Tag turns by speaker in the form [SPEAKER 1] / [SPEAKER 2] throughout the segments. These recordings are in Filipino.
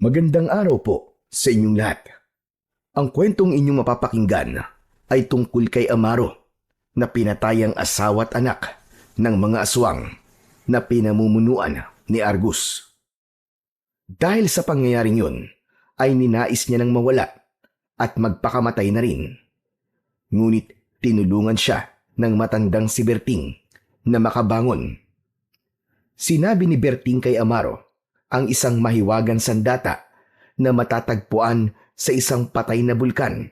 [SPEAKER 1] Magandang araw po sa inyong lahat. Ang kwentong inyong mapapakinggan ay tungkol kay Amaro na pinatayang asawa at anak ng mga aswang na pinamumunuan ni Argus. Dahil sa pangyayaring yun, ay ninais niya nang mawala at magpakamatay na rin. Ngunit tinulungan siya ng matandang si Berting na makabangon. Sinabi ni Berting kay Amaro ang isang mahiwagang sandata na matatagpuan sa isang patay na bulkan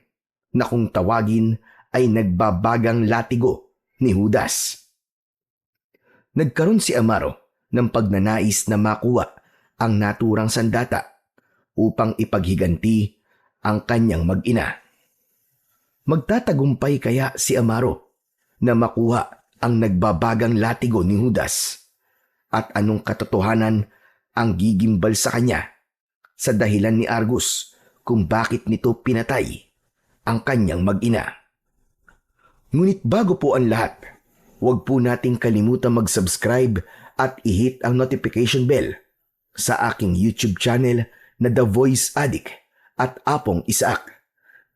[SPEAKER 1] na kung tawagin ay nagbabagang latigo ni Judas. Nagkaroon si Amaro ng pagnanais na makuha ang naturang sandata upang ipaghiganti ang kanyang mag-ina. Magtatagumpay kaya si Amaro na makuha ang nagbabagang latigo ni Judas? At anong katotohanan ang gigimbal sa kanya sa dahilan ni Argus kung bakit nito pinatay ang kanyang mag-ina? Ngunit bago po ang lahat, huwag po nating kalimutan mag-subscribe at i-hit ang notification bell sa aking YouTube channel na The Voice Addict at Apong Isaak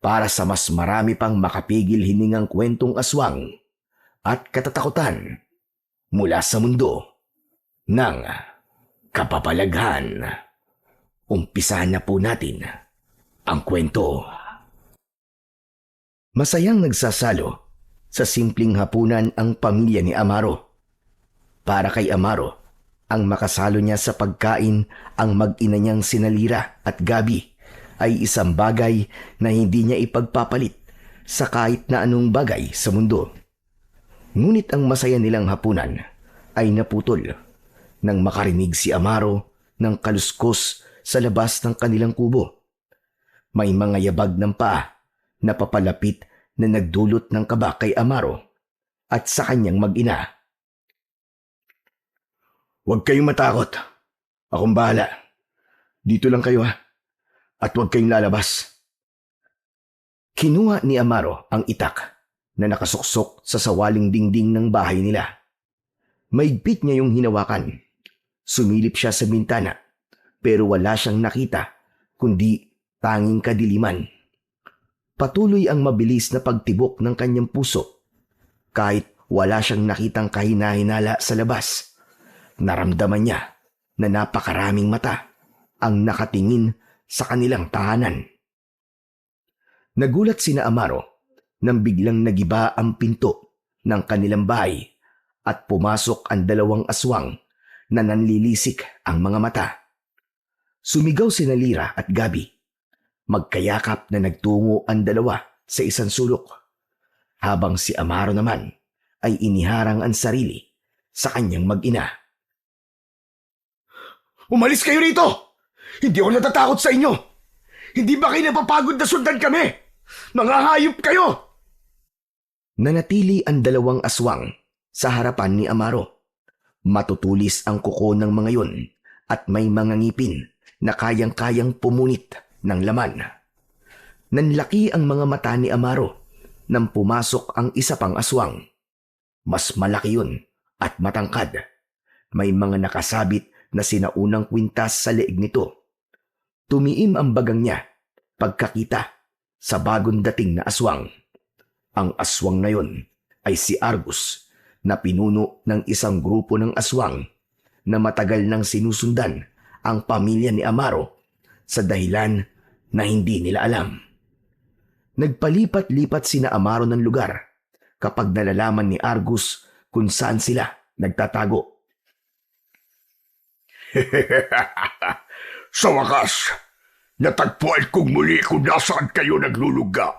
[SPEAKER 1] para sa mas marami pang makapigil hiningang kwentong aswang at katatakutan mula sa mundo ng kapapalaghan. Umpisahan na po natin ang kwento. Masayang nagsasalo sa simpleng hapunan ang pamilya ni Amaro. Para kay Amaro, ang makasalo niya sa pagkain ang mag-ina niyang sina Lira at Gabi ay isang bagay na hindi niya ipagpapalit sa kahit na anong bagay sa mundo. Ngunit ang masaya nilang hapunan ay naputol nang makarinig si Amaro ng kaluskos sa labas ng kanilang kubo. May mga yabag ng paa na papalapit na nagdulot ng kaba kay Amaro at sa kanyang mag-ina. "Huwag kayong matakot. Akong bahala. Dito lang kayo ha. At huwag kayong lalabas." Kinuha ni Amaro ang itak na nakasuksok sa sawaling dingding ng bahay nila. Maigpit niya yung hinawakan. Sumilip siya sa bintana pero wala siyang nakita kundi tanging kadiliman. Patuloy ang mabilis na pagtibok ng kanyang puso. Kahit wala siyang nakitang kahina-hinala sa labas, naramdaman niya na napakaraming mata ang nakatingin sa kanilang tahanan. Nagulat sina Amaro nang biglang nagiba ang pinto ng kanilang bahay at pumasok ang dalawang aswang na nanlilisik ang mga mata. Sumigaw sina Lira at Gabi. Magkayakap na nagtungo ang dalawa sa isang sulok, habang si Amaro naman ay iniharang ang sarili sa kanyang mag-ina. "Umalis kayo rito! Hindi ako natatakot sa inyo! Hindi ba kayo napapagod na sundan kami? Mga hayop kayo!" Nanatili ang dalawang aswang sa harapan ni Amaro. Matutulis ang kuko ng mga yun at may mga ngipin na kayang-kayang pumunit ng laman. Nanlaki ang mga mata ni Amaro nang pumasok ang isa pang aswang. Mas malaki yun at matangkad. May mga nakasabit na sinaunang kwintas sa leeg nito. Tumiim ang bagang niya pagkakita sa bagong dating na aswang. Ang aswang na yun ay si Argus na pinuno ng isang grupo ng aswang na matagal nang sinusundan ang pamilya ni Amaro sa dahilan na hindi nila alam. Nagpalipat-lipat sina Amaro ng lugar kapag nalalaman ni Argus kung saan sila nagtatago.
[SPEAKER 2] Sa wakas, natagpuan kong muli kung nasaan kayo nagluluga.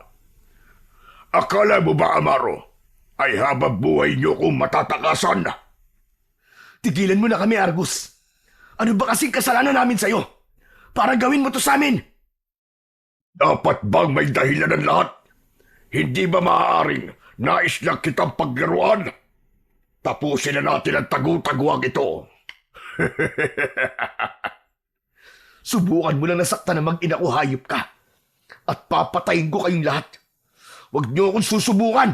[SPEAKER 2] Akala mo ba, Amaro, ay habang buhay niyo kong matatakasan?
[SPEAKER 1] "Tigilan mo na kami, Argus. Ano ba kasing kasalanan namin sa'yo? Para gawin mo to sa amin?"
[SPEAKER 2] Dapat bang may dahilan ng lahat? Hindi ba maaaring nais lang kitang paglaruan? Tapusin na natin ang tagu-taguang ito.
[SPEAKER 1] Subukan mo lang nasaktan na mag-ina ko, hayop ka. At papatayin ko kayong lahat. Huwag niyo akong susubukan.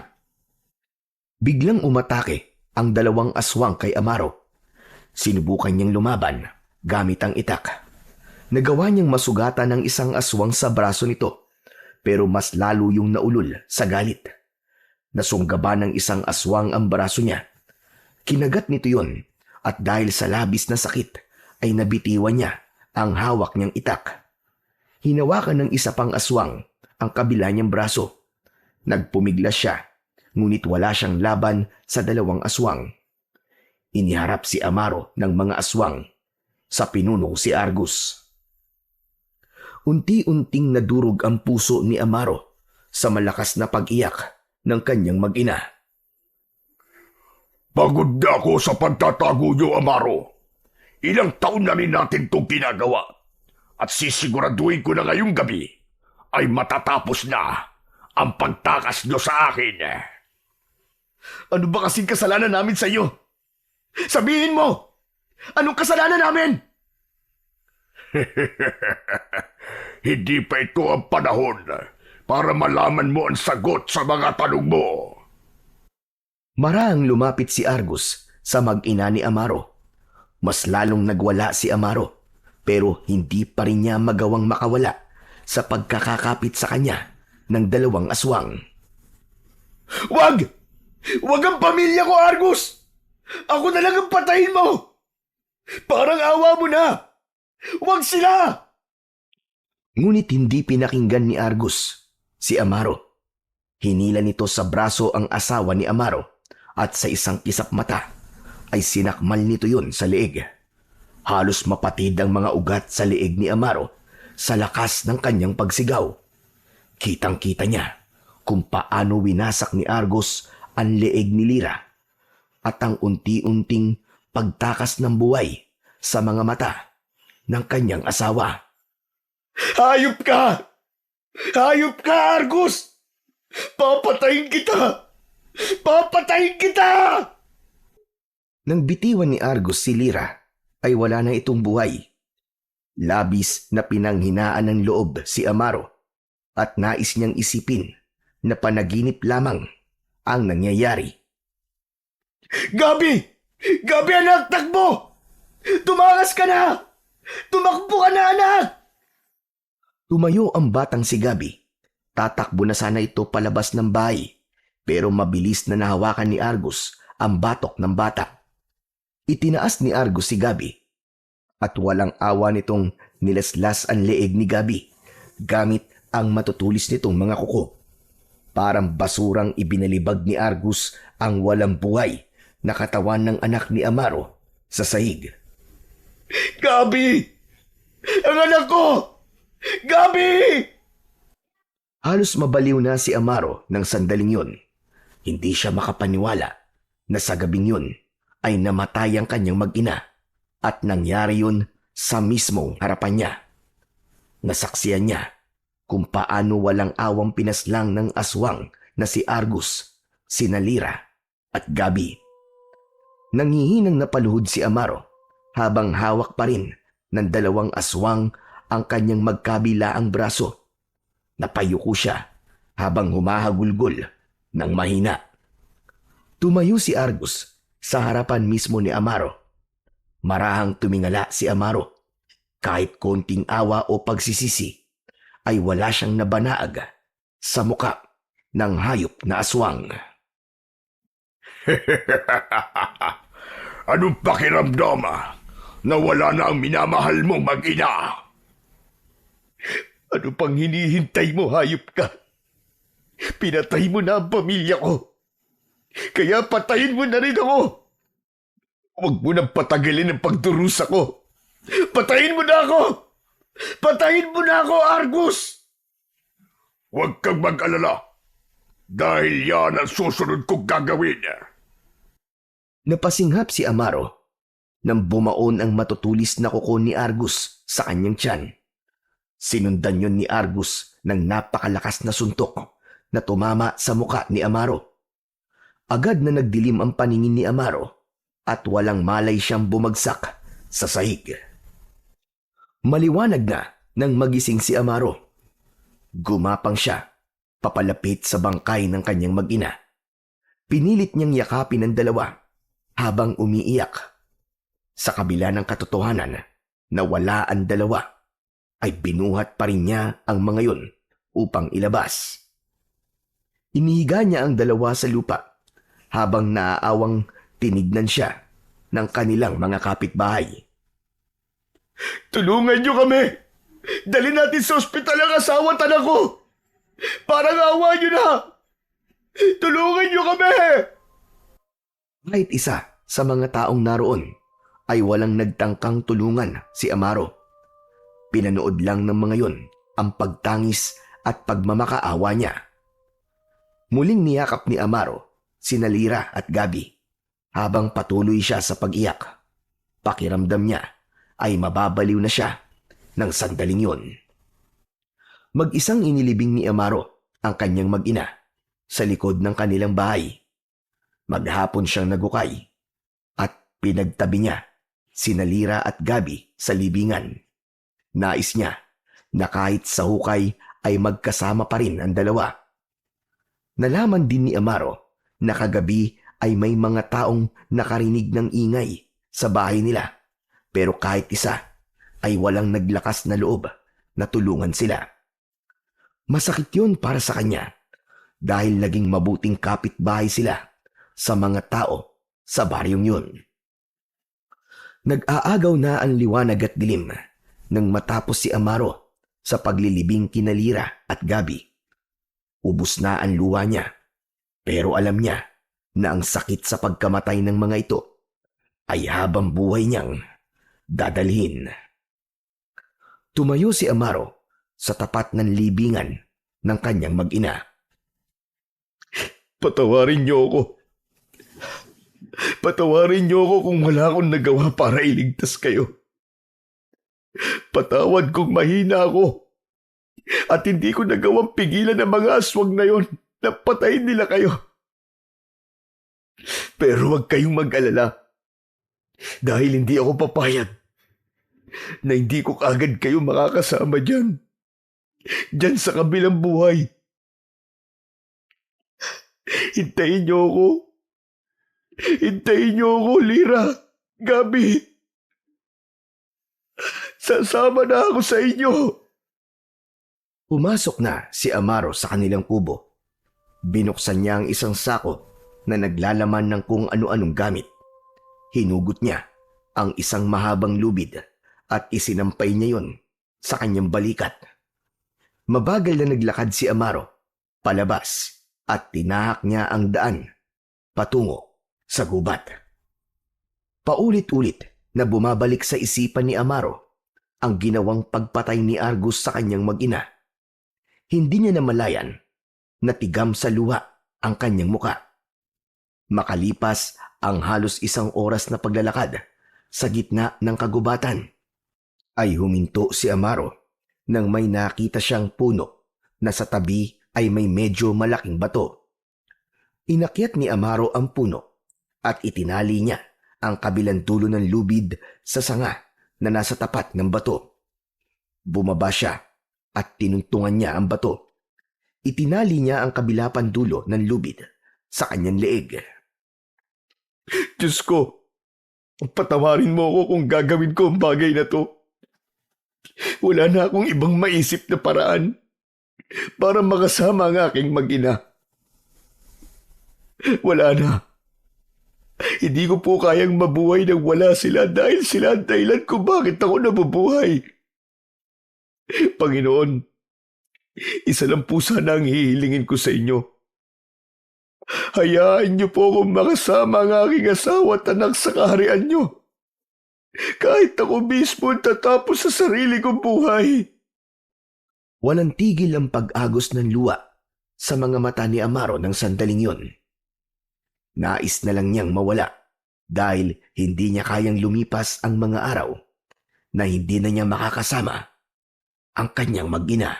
[SPEAKER 1] Biglang umatake ang dalawang aswang kay Amaro. Sinubukan niyang lumaban gamit ang itak. Nagawa niyang masugatan ng isang aswang sa braso nito, pero mas lalo yung naulol sa galit. Nasunggaban ng isang aswang ang braso niya. Kinagat nito yun, at dahil sa labis na sakit ay nabitiwan niya ang hawak niyang itak. Hinawakan ng isa pang aswang ang kabila niyang braso. Nagpumiglas siya, ngunit wala siyang laban sa dalawang aswang. Iniharap si Amaro ng mga aswang. Sa pinuno si Argus. Unti-unting nadurog ang puso ni Amaro sa malakas na pag-iyak ng kanyang mag-ina.
[SPEAKER 2] Pagod na ako sa pagtatago niyo, Amaro. Ilang taon na rin natin itong ginagawa. At sisiguraduhin ko na ngayong gabi ay matatapos na ang pagtakas niyo sa akin.
[SPEAKER 1] Ano ba kasing kasalanan namin sa iyo? Sabihin mo! Anong kasalanan namin?
[SPEAKER 2] Hindi pa ito ang panahon para malaman mo ang sagot sa mga tanong mo.
[SPEAKER 1] Marahang lumapit si Argus sa mag-ina ni Amaro. Mas lalong nagwala si Amaro, pero hindi pa rin niya magawang makawala sa pagkakakapit sa kanya ng dalawang aswang. Wag! Wag ang pamilya ko, Argus! Ako na lang ang patayin mo! Parang awa mo na! Wag sila! Ngunit hindi pinakinggan ni Argus si Amaro. Hinila nito sa braso ang asawa ni Amaro at sa isang kisap mata ay sinakmal nito yun sa leeg. Halos mapatid ang mga ugat sa leeg ni Amaro sa lakas ng kanyang pagsigaw. Kitang-kita niya kung paano winasak ni Argus ang leeg ni Lira at ang unti-unting pagtakas ng buhay sa mga mata ng kanyang asawa. Hayop ka! Hayop ka, Argus! Papatayin kita! Papatayin kita! Nang bitiwan ni Argus si Lira, ay wala na itong buhay. Labis na pinanghinaan ng loob si Amaro at nais niyang isipin na panaginip lamang ang nangyayari. Gabi! Gabi, anak, takbo! Tumakas ka na! Tumakbo ka na, anak! Tumayo ang batang si Gabi. Tatakbo na sana ito palabas ng bahay, pero mabilis na nahawakan ni Argus ang batok ng bata. Itinaas ni Argus si Gabi at walang awa nitong nilaslas ang leeg ni Gabi gamit ang matutulis nitong mga kuko. Parang basurang ibinalibag ni Argus ang walang buhay na katawan ng anak ni Amaro sa sahig. Gabi! Ang anak ko! Gabi! Halos mabaliw na si Amaro ng sandaling yun. Hindi siya makapaniwala na sa gabing yun ay namatay ang kanyang mag-ina at nangyari yun sa mismong harapan niya. Nasaksiyan niya kung paano walang awang pinaslang ng aswang na si Argus, sina Lira at Gabi. Nangihinang napaluhod si Amaro habang hawak pa rin ng dalawang aswang ang kanyang magkabilaang braso. Napayuko siya habang humahagulgol ng mahina. Tumayo si Argus sa harapan mismo ni Amaro. Marahang tumingala si Amaro. Kahit konting awa o pagsisisi, ay wala siyang nabanaag sa muka ng hayop na aswang.
[SPEAKER 2] Anong pakiramdam na wala na ang minamahal mong mag-ina?
[SPEAKER 1] Ano pang hinihintay mo, hayop ka? Pinatay mo na ang pamilya ko. Kaya patayin mo na rin ako. Huwag mo nang patagalin ang pagdurusa ko. Patayin mo na ako! Patayin mo na ako, Argus!
[SPEAKER 2] Huwag kang mag-alala dahil yan ang susunod kong gagawin.
[SPEAKER 1] Napasinghap si Amaro nang bumaon ang matutulis na kuko ni Argus sa kanyang tiyan. Sinundan yun ni Argus ng napakalakas na suntok na tumama sa muka ni Amaro. Agad na nagdilim ang paningin ni Amaro at walang malay siyang bumagsak sa sahig. Maliwanag na nang magising si Amaro. Gumapang siya papalapit sa bangkay ng kanyang mag-ina. Pinilit niyang yakapin ang dalawa habang umiiyak. Sa kabila ng katotohanan na wala ang dalawa ay binuhat pa rin niya ang mga yun upang ilabas. Inihiga niya ang dalawa sa lupa habang naaawang tinignan siya ng kanilang mga kapitbahay.
[SPEAKER 2] Tulungan niyo kami! Dali natin sa ospital ang asawa at anak ko! Parang awa niyo na! Tulungan niyo kami!
[SPEAKER 1] Kahit isa sa mga taong naroon ay walang nagtangkang tulungan si Amaro. Pinanood lang ng mga yun ang pagtangis at pagmamakaawa niya. Muling niyakap ni Amaro sina Lira at Gabi habang patuloy siya sa pag-iyak. Pakiramdam niya ay mababaliw na siya ng sandaling yun. Mag-isang inilibing ni Amaro ang kanyang mag-ina sa likod ng kanilang bahay. Maghapon siyang nagukay at pinagtabi niya sina Lira at Gabi sa libingan. Nais niya na kahit sa hukay ay magkasama pa rin ang dalawa. Nalaman din ni Amaro na kagabi ay may mga taong nakarinig ng ingay sa bahay nila, pero kahit isa ay walang naglakas na loob na tulungan sila. Masakit yun para sa kanya dahil naging mabuting kapitbahay sila sa mga tao sa baryong yun. Nag-aagaw na ang liwanag at dilim nang matapos si Amaro sa paglilibing kina Lira at Gabi. Ubus na ang luha niya, pero alam niya na ang sakit sa pagkamatay ng mga ito ay habang buhay niyang dadalhin. Tumayo si Amaro sa tapat ng libingan ng kanyang mag-ina.
[SPEAKER 2] Patawarin niyo ako. Patawarin niyo ako kung wala akong nagawa para iligtas kayo. Patawad kung mahina ako at hindi ko nagawang pigilan ang mga aswang na yon na patayin nila kayo. Pero huwag kayong mag-alala dahil hindi ako papayag na hindi ko kaagad kayo makakasama dyan. Dyan sa kabilang buhay. Hintayin niyo ako. Hintayin niyo ako, Lira, Gabi. Sasama na ako sa inyo.
[SPEAKER 1] Pumasok na si Amaro sa kanilang kubo. Binuksan niya ang isang sako na naglalaman ng kung ano-anong gamit. Hinugot niya ang isang mahabang lubid at isinampay niya yon sa kanyang balikat. Mabagal na naglakad si Amaro palabas at tinahak niya ang daan patungo sa gubat. Paulit-ulit na bumabalik sa isipan ni Amaro ang ginawang pagpatay ni Argus sa kanyang mag-ina. Hindi niya namalayan na tigam sa luha ang kanyang muka. Makalipas ang halos 1 oras na paglalakad sa gitna ng kagubatan, ay huminto si Amaro nang may nakita siyang puno na sa tabi ay may medyo malaking bato. Inakyat ni Amaro ang puno at itinali niya ang kabilang dulo ng lubid sa sanga na nasa tapat ng bato. Bumaba siya at tinuntungan niya ang bato. Itinali niya ang kabilapang dulo ng lubid sa kanyang leeg.
[SPEAKER 2] Diyos ko, patawarin mo ako kung gagawin ko ang bagay na to. Wala na akong ibang maisip na paraan para makasama ang aking mag-ina. Wala na. Hindi ko po kayang mabuhay nang wala sila dahil sila ang dahilan kung bakit ako nabubuhay. Panginoon, isa lang po sana ang hihilingin ko sa inyo. Hayaan niyo po akong makasama ang aking asawa at anak sa kaharian niyo. Kahit ako mismo tatapos sa sarili kong buhay.
[SPEAKER 1] Walang tigil ang pag-agos ng luha sa mga mata ni Amaro ng sandaling yon. Nais na lang niyang mawala dahil hindi niya kayang lumipas ang mga araw na hindi na niya makakasama ang kanyang mag-ina.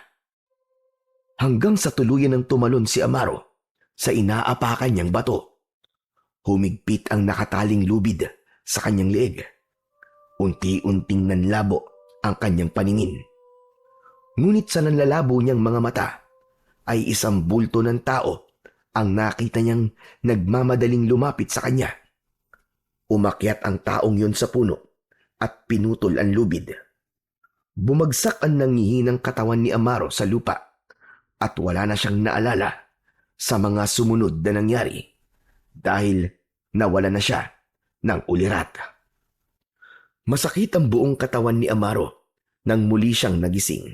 [SPEAKER 1] Hanggang sa tuluyan ng tumalon si Amaro sa inaapakan niyang bato. Humigpit ang nakataling lubid sa kanyang leeg. Unti-unting nanlabo ang kanyang paningin. Ngunit sa nanlalabo niyang mga mata ay isang bulto ng tao ang nakita niyang nagmamadaling lumapit sa kanya. Umakyat ang taong yun sa puno at pinutol ang lubid. Bumagsak ang nangihinang katawan ni Amaro sa lupa at wala na siyang naalala sa mga sumunod na nangyari dahil nawala na siya ng ulirat. Masakit ang buong katawan ni Amaro nang muli siyang nagising.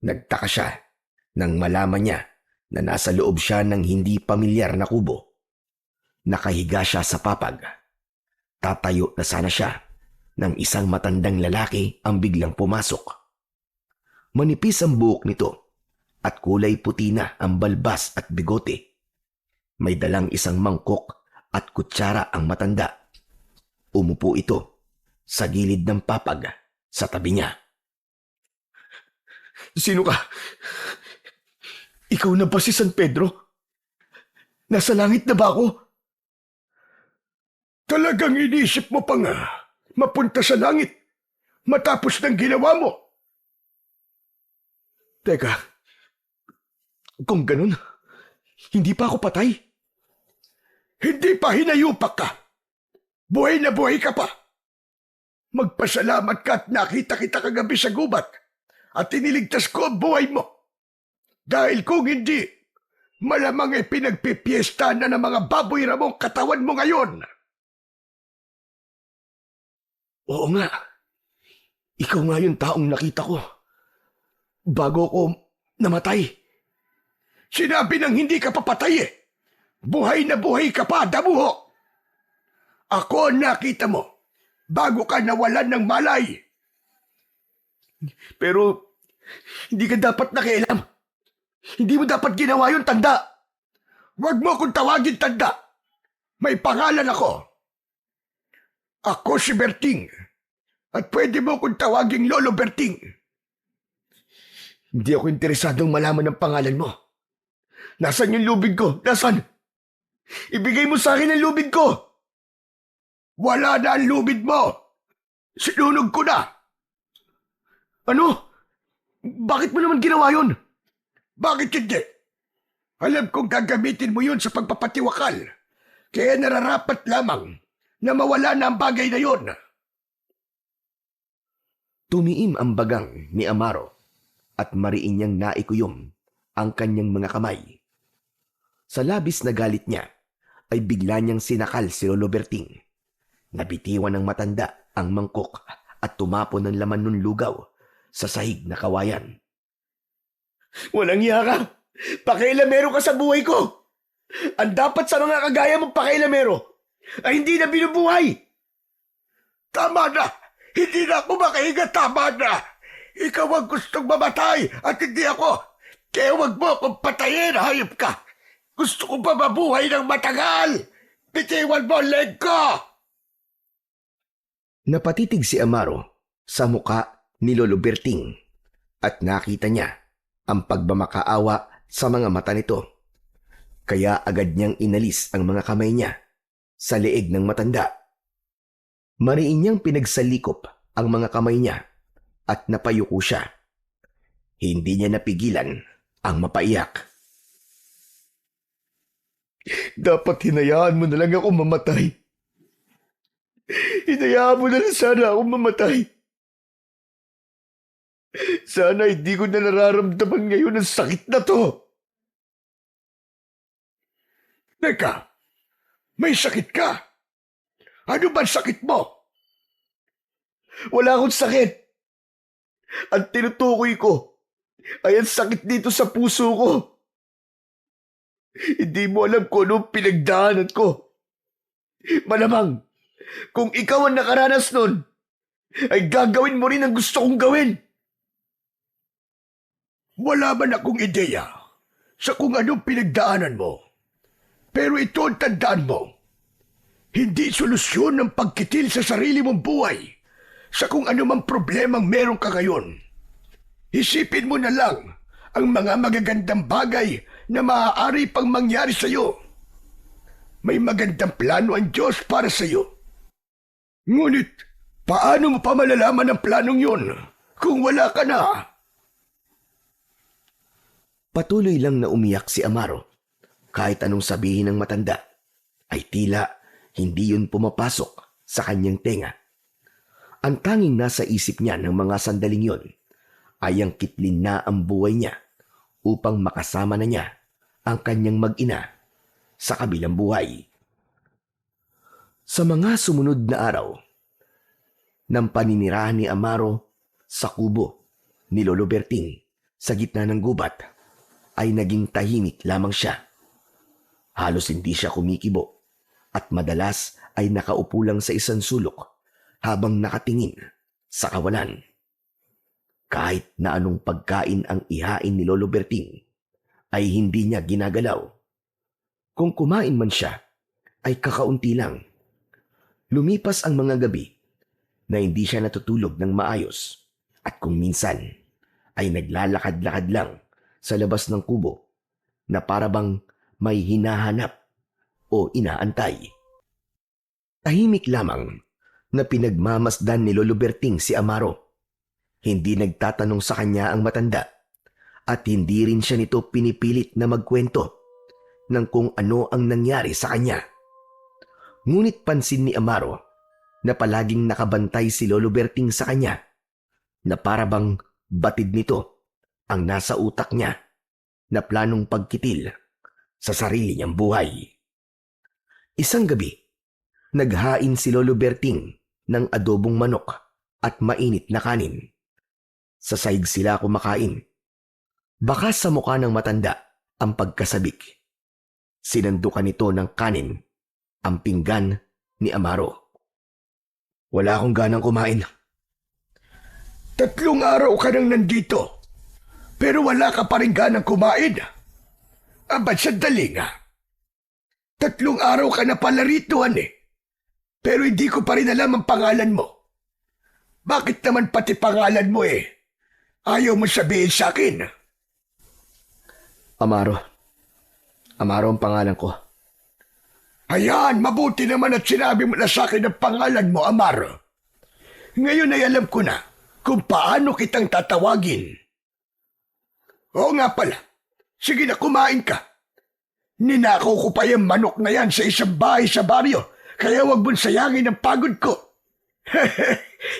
[SPEAKER 1] Nagtaka siya nang malaman niya na nasa loob siya ng hindi pamilyar na kubo. Nakahiga siya sa papag. Tatayo na sana siya nang isang matandang lalaki ang biglang pumasok. Manipis ang buhok nito at kulay puti na ang balbas at bigote. May dalang isang mangkok at kutsara ang matanda. Umupo ito sa gilid ng papag sa tabi niya. Sino ka? Ikaw na ba si San Pedro? Nasa langit na ba ako?
[SPEAKER 2] Talagang inisip mo pa nga mapunta sa langit matapos ng ginawa mo.
[SPEAKER 1] Teka, kung ganun, hindi pa ako patay?
[SPEAKER 2] Hindi pa hinayupak ka. Buhay na buhay ka pa. Magpasalamat ka at nakita kita kagabi sa gubat at iniligtas ko ang buhay mo. Dahil kung hindi, malamang ay pinagpipiesta na ng mga baboy ramong katawan mo ngayon.
[SPEAKER 1] Oo nga. Ikaw nga yung taong nakita ko bago ko namatay.
[SPEAKER 2] Sinabi ng hindi ka papatay eh. Buhay na buhay ka pa, damuho. Ako ang nakita mo bago ka nawalan ng malay.
[SPEAKER 1] Pero hindi ka dapat nakialam. Hindi mo dapat ginawa yung tanda.
[SPEAKER 2] Huwag mo akong tawagin tanda. May pangalan ako. Ako si Berting. At pwede mo akong tawaging Lolo Berting.
[SPEAKER 1] Hindi ako interesadong malaman ang pangalan mo. Nasaan yung lubid ko? Nasaan? Ibigay mo sa akin ang lubid ko.
[SPEAKER 2] Wala na ang lubid mo. Sinunog ko na.
[SPEAKER 1] Ano? Bakit mo naman ginawa yun?
[SPEAKER 2] Bakit hindi? Alam kong gagamitin mo yun sa pagpapatiwakal. Kaya nararapat lamang na mawala na ang bagay na yun.
[SPEAKER 1] Tumiim ang bagang ni Amaro at mariin niyang naikuyom ang kanyang mga kamay. Sa labis na galit niya ay bigla niyang sinakal si Lolo Berting. Nabitiwan ng matanda ang mangkok at tumapon ng laman ng lugaw sa sahig na kawayan. Walang iya ka! Pakailamero ka sa buhay ko! Ang dapat sa mga kagaya mong pakailamero ay hindi na binubuhay!
[SPEAKER 2] Tama na! Hindi na ako makahinga, tama na! Ikaw ang gustong mamatay at hindi ako! Kaya huwag mo akong patayin, hayop ka! Gusto ko pa mabuhay ng matagal! Bitiwan mo ang leg ko!
[SPEAKER 1] Napatitig si Amaro sa muka ni Lolo Berting at nakita niya ang pagmamakaawa sa mga mata nito. Kaya agad niyang inalis ang mga kamay niya sa leeg ng matanda. Mariin niyang pinagsalikop ang mga kamay niya at napayuko siya. Hindi niya napigilan ang mapaiyak. Dapat hinayaan mo na lang ako mamatay. Hinayaan mo na lang sana ako mamatay. Sana hindi ko na nararamdaman ngayon ang sakit na to.
[SPEAKER 2] Teka, may sakit ka? Ano ba sakit mo?
[SPEAKER 1] Wala akong sakit. Ang tinutukoy ko ay ang sakit dito sa puso ko. Hindi mo alam kung anong pinagdaanan ko. Malamang, kung ikaw ang nakaranas nun, ay gagawin mo rin ang gusto kong gawin.
[SPEAKER 2] Wala man akong ideya sa kung anong pinagdaanan mo. Pero ito ang tandaan mo. Hindi solusyon ng pagkitil sa sarili mong buhay sa kung anumang problemang meron ka ngayon. Isipin mo na lang ang mga magagandang bagay na maaari pang mangyari sa iyo. May magandang plano ang Diyos para sa iyo. Ngunit, paano mo pa malalaman ang planong yon kung wala ka na?
[SPEAKER 1] Patuloy lang na umiyak si Amaro. Kahit anong sabihin ng matanda, ay tila hindi yun pumapasok sa kanyang tenga. Ang tanging nasa isip niya ng mga sandaling yon ay ang kitlin na ang buhay niya upang makasama na niya ang kanyang mag-ina sa kabilang buhay. Sa mga sumunod na araw, ng paninirahan ni Amaro sa kubo ni Lolo Berting sa gitna ng gubat, ay naging tahimik lamang siya. Halos hindi siya kumikibo at madalas ay nakaupo lang sa isang sulok habang nakatingin sa kawalan. Kahit na anong pagkain ang ihain ni Lolo Berting, ay hindi niya ginagalaw. Kung kumain man siya, ay kakaunti lang. Lumipas ang mga gabi na hindi siya natutulog ng maayos at kung minsan ay naglalakad-lakad lang sa labas ng kubo na parabang may hinahanap o inaantay. Tahimik lamang na pinagmamasdan ni Lolo Berting si Amaro. Hindi nagtatanong sa kanya ang matanda at hindi rin siya nito pinipilit na magkwento ng kung ano ang nangyari sa kanya. Ngunit pansin ni Amaro na palaging nakabantay si Lolo Berting sa kanya, na parabang batid nito ang nasa utak niya na planong pagkitil sa sarili niyang buhay. Isang gabi, naghain si Lolo Berting ng adobong manok at mainit na kanin. Sa saig sila kumakain. Baka sa mukha ng matanda ang pagkasabik. Sinandukan nito ng kanin ang pinggan ni Amaro. Wala akong ganang kumain.
[SPEAKER 2] 3 araw ka nang nandito, pero wala ka pa rin ganang kumain. Aba, sandali nga. 3 araw ka na pala rito, pero hindi ko pa rin alam ang pangalan mo. Bakit naman pati pangalan mo ayaw mo sabihin sa akin?
[SPEAKER 1] Amaro. Amaro ang pangalan ko.
[SPEAKER 2] Ayan, mabuti naman at sinabi mo na sa akin ang pangalan mo, Amaro. Ngayon ay alam ko na kung paano kitang tatawagin. Oo nga pala, sige na kumain ka. Ninakaw ko pa yung manok na yan sa isang bahay sa baryo, kaya wag mong sayangin ang pagod ko.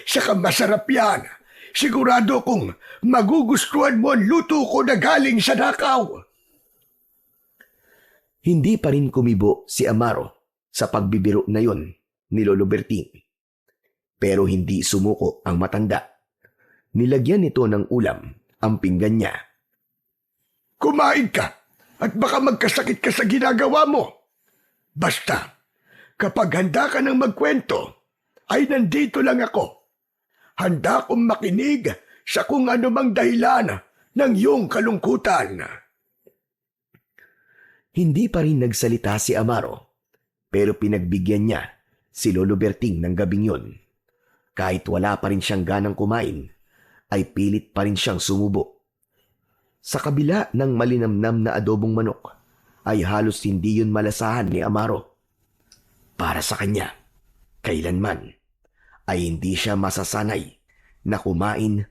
[SPEAKER 2] Saka masarap yan. Sigurado kong magugustuhan mo ang luto ko na galing sa nakaw.
[SPEAKER 1] Hindi pa rin kumibo si Amaro sa pagbibiro na yon ni Lolo Berting. Pero hindi sumuko ang matanda. Nilagyan nito ng ulam ang pinggan niya.
[SPEAKER 2] Kumain ka at baka magkasakit ka sa ginagawa mo. Basta, kapag handa ka ng magkwento, ay nandito lang ako. Handa akong makinig sa kung anumang dahilan ng iyong kalungkutan.
[SPEAKER 1] Hindi pa rin nagsalita si Amaro, pero pinagbigyan niya si Lolo Berting ng gabing yon. Kahit wala pa rin siyang ganang kumain, ay pilit pa rin siyang sumubo. Sa kabila ng malinamnam na adobong manok, ay halos hindi yun malasahan ni Amaro. Para sa kanya, kailanman, ay hindi siya masasanay na kumain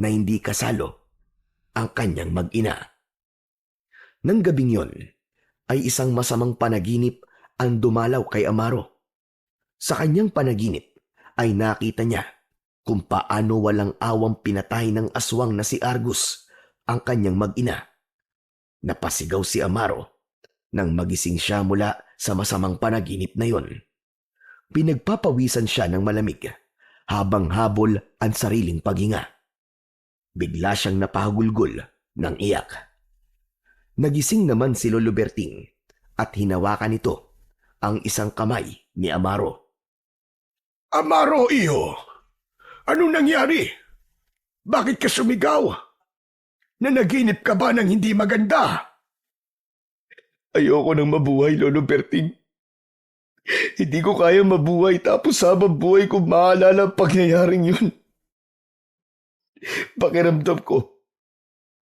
[SPEAKER 1] na hindi kasalo ang kanyang mag-ina. Nang gabing yon, ay isang masamang panaginip ang dumalaw kay Amaro. Sa kanyang panaginip ay nakita niya kung paano walang awang pinatay ng aswang na si Argus ang kanyang mag-ina. Napasigaw si Amaro nang magising siya mula sa masamang panaginip na yon. Pinagpapawisan siya ng malamig habang habol ang sariling paghinga. Bigla siyang napahagulgol ng iyak. Nagising naman si Lolo Berting at hinawakan nito ang isang kamay ni Amaro.
[SPEAKER 2] Amaro, iyo, anong nangyari? Bakit ka sumigaw? Nanaginip ka ba ng hindi maganda?
[SPEAKER 1] Ayoko nang mabuhay, Lolo Berting. Hindi ko kaya mabuhay tapos habang buhay ko maalala ang pangyayaring yun. Pakiramdam ko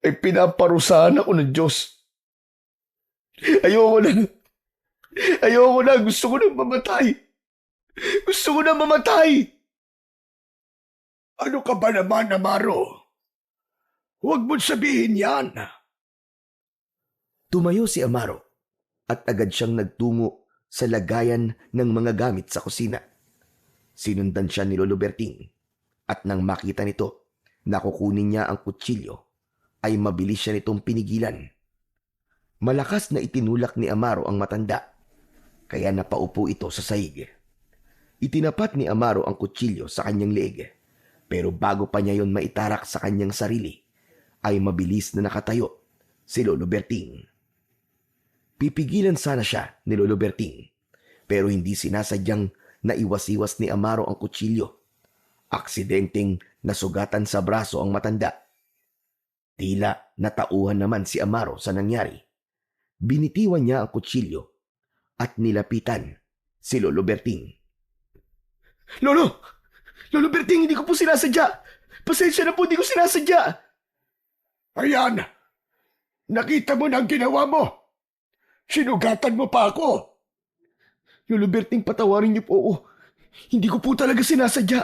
[SPEAKER 1] ay pinaparusahan ako ng Diyos. Ayoko na. Ayoko na. Gusto ko na mamatay. Gusto ko na mamatay.
[SPEAKER 2] Ano ka ba naman, Amaro? Huwag mo sabihin yan.
[SPEAKER 1] Tumayo si Amaro at agad siyang nagtungo sa lagayan ng mga gamit sa kusina. Sinundan siya ni Lolo Berting At nang makita nito na kukunin niya ang kutsilyo, ay mabilis siya nitong pinigilan. Malakas na itinulak ni Amaro ang matanda, kaya napaupo ito sa sahig. Itinapat ni Amaro ang kutsilyo sa kanyang leeg, pero bago pa niya yon maitarak sa kanyang sarili, ay mabilis na nakatayo si Lolo Berting. Pipigilan sana siya ni Lolo Berting, pero hindi sinasadyang naiwas-iwas ni Amaro ang kutsilyo. Aksidenteng nasugatan sa braso ang matanda. Tila natauhan naman si Amaro sa nangyari. Binitiwan niya ang kutsilyo at nilapitan si Lolo Berting. Lolo! Lolo Berting, hindi ko po sinasadya! Pasensya na po, hindi ko sinasadya!
[SPEAKER 2] Ayan! Nakita mo na ang ginawa mo! Sinugatan mo pa ako!
[SPEAKER 1] Lolo Berting, patawarin niyo po ako. Hindi ko po talaga sinasadya.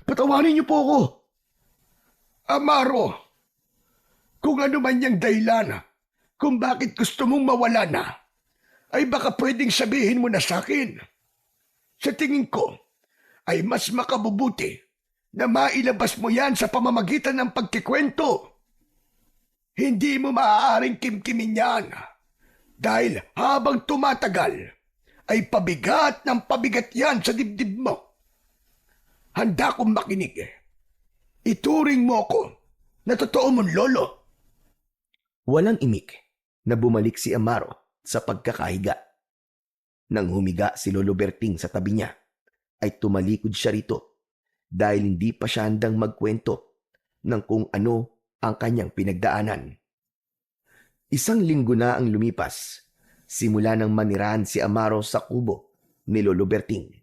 [SPEAKER 1] Patawarin niyo po ako.
[SPEAKER 2] Amaro, kung ano man yung dahilan kung bakit gusto mong mawala na, ay baka pwedeng sabihin mo na sa akin. Sa tingin ko, ay mas makabubuti na mailabas mo yan sa pamamagitan ng pagkikwento. Hindi mo maaaring kimkimin yan dahil habang tumatagal ay pabigat ng pabigat yan sa dibdib mo. Handa kong makinig. Ituring mo ako na totoo mong lolo.
[SPEAKER 1] Walang imik na bumalik si Amaro sa pagkakahiga. Nang humiga si Lolo Berting sa tabi niya, ay tumalikod siya rito dahil hindi pa siya handang magkwento ng kung ano ang kanyang pinagdaanan. 1 linggo na ang lumipas simula nang manirahan si Amaro sa kubo ni Lolo Berting.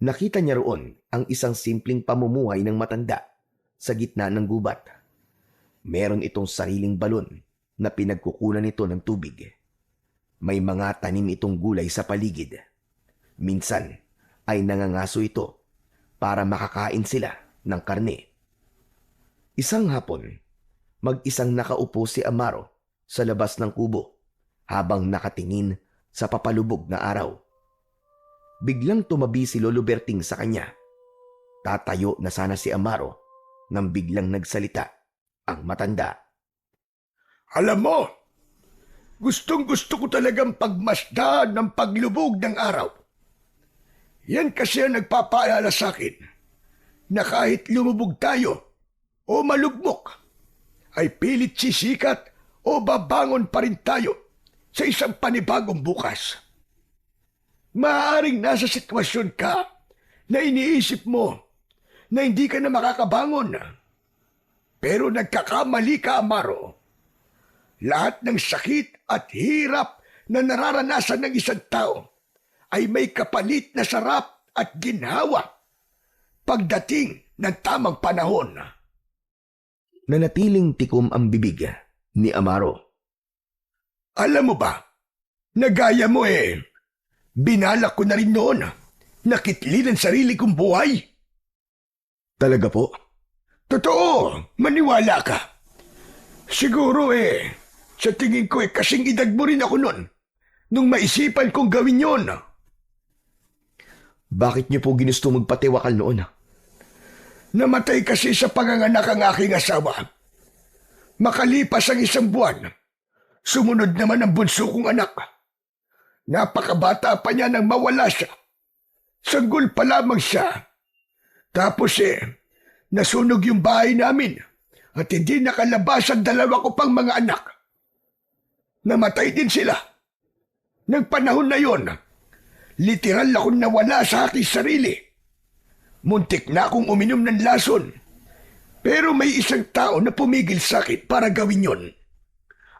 [SPEAKER 1] Nakita niya roon ang isang simpleng pamumuhay ng matanda sa gitna ng gubat. Meron itong sariling balon na pinagkukunan nito ng tubig. May mga tanim itong gulay sa paligid. Minsan ay nangangaso ito para makakain sila ng karne. Isang hapon, mag-isang nakaupo si Amaro sa labas ng kubo habang nakatingin sa papalubog na araw. Biglang tumabi si Lolo Berting sa kanya. Tatayo na sana si Amaro nang biglang nagsalita ang matanda.
[SPEAKER 2] Alam mo, gustong-gusto ko talagang pagmasdan ng paglubog ng araw. Yan kasi ang nagpapaalala sa akin na kahit lumubog tayo o malugmok, ay pilit sisikat o babangon pa rin tayo sa isang panibagong bukas. Maaaring nasa sitwasyon ka na iniisip mo na hindi ka na makakabangon. Pero nagkakamali ka, Amaro. Lahat ng sakit at hirap na nararanasan ng isang tao ay may kapalit na sarap at ginhawa pagdating ng tamang panahon.
[SPEAKER 1] Nanatiling tikom ang bibig ni Amaro.
[SPEAKER 2] Alam mo ba, nagaya mo binalak ko na rin noon na kitlin ang sarili kong buhay.
[SPEAKER 1] Talaga po?
[SPEAKER 2] Totoo, maniwala ka. Siguro sa tingin ko kasing edad mo rin ako noon nung maisipan kong gawin yon.
[SPEAKER 1] Bakit niyo po ginusto magpatiwakal noon?
[SPEAKER 2] Namatay kasi sa panganganak ang aking asawa. Makalipas ang 1 buwan, sumunod naman ang bunso kong anak. Napakabata pa niya nang mawala siya. Sanggol pa lamang siya. Tapos nasunog yung bahay namin at hindi nakalabas ang 2 ko pang mga anak. Namatay din sila. Nang panahon na yon, literal akong nawala sa aking sarili. Muntik na akong uminom ng lason. Pero may isang tao na pumigil sa akin para gawin yon.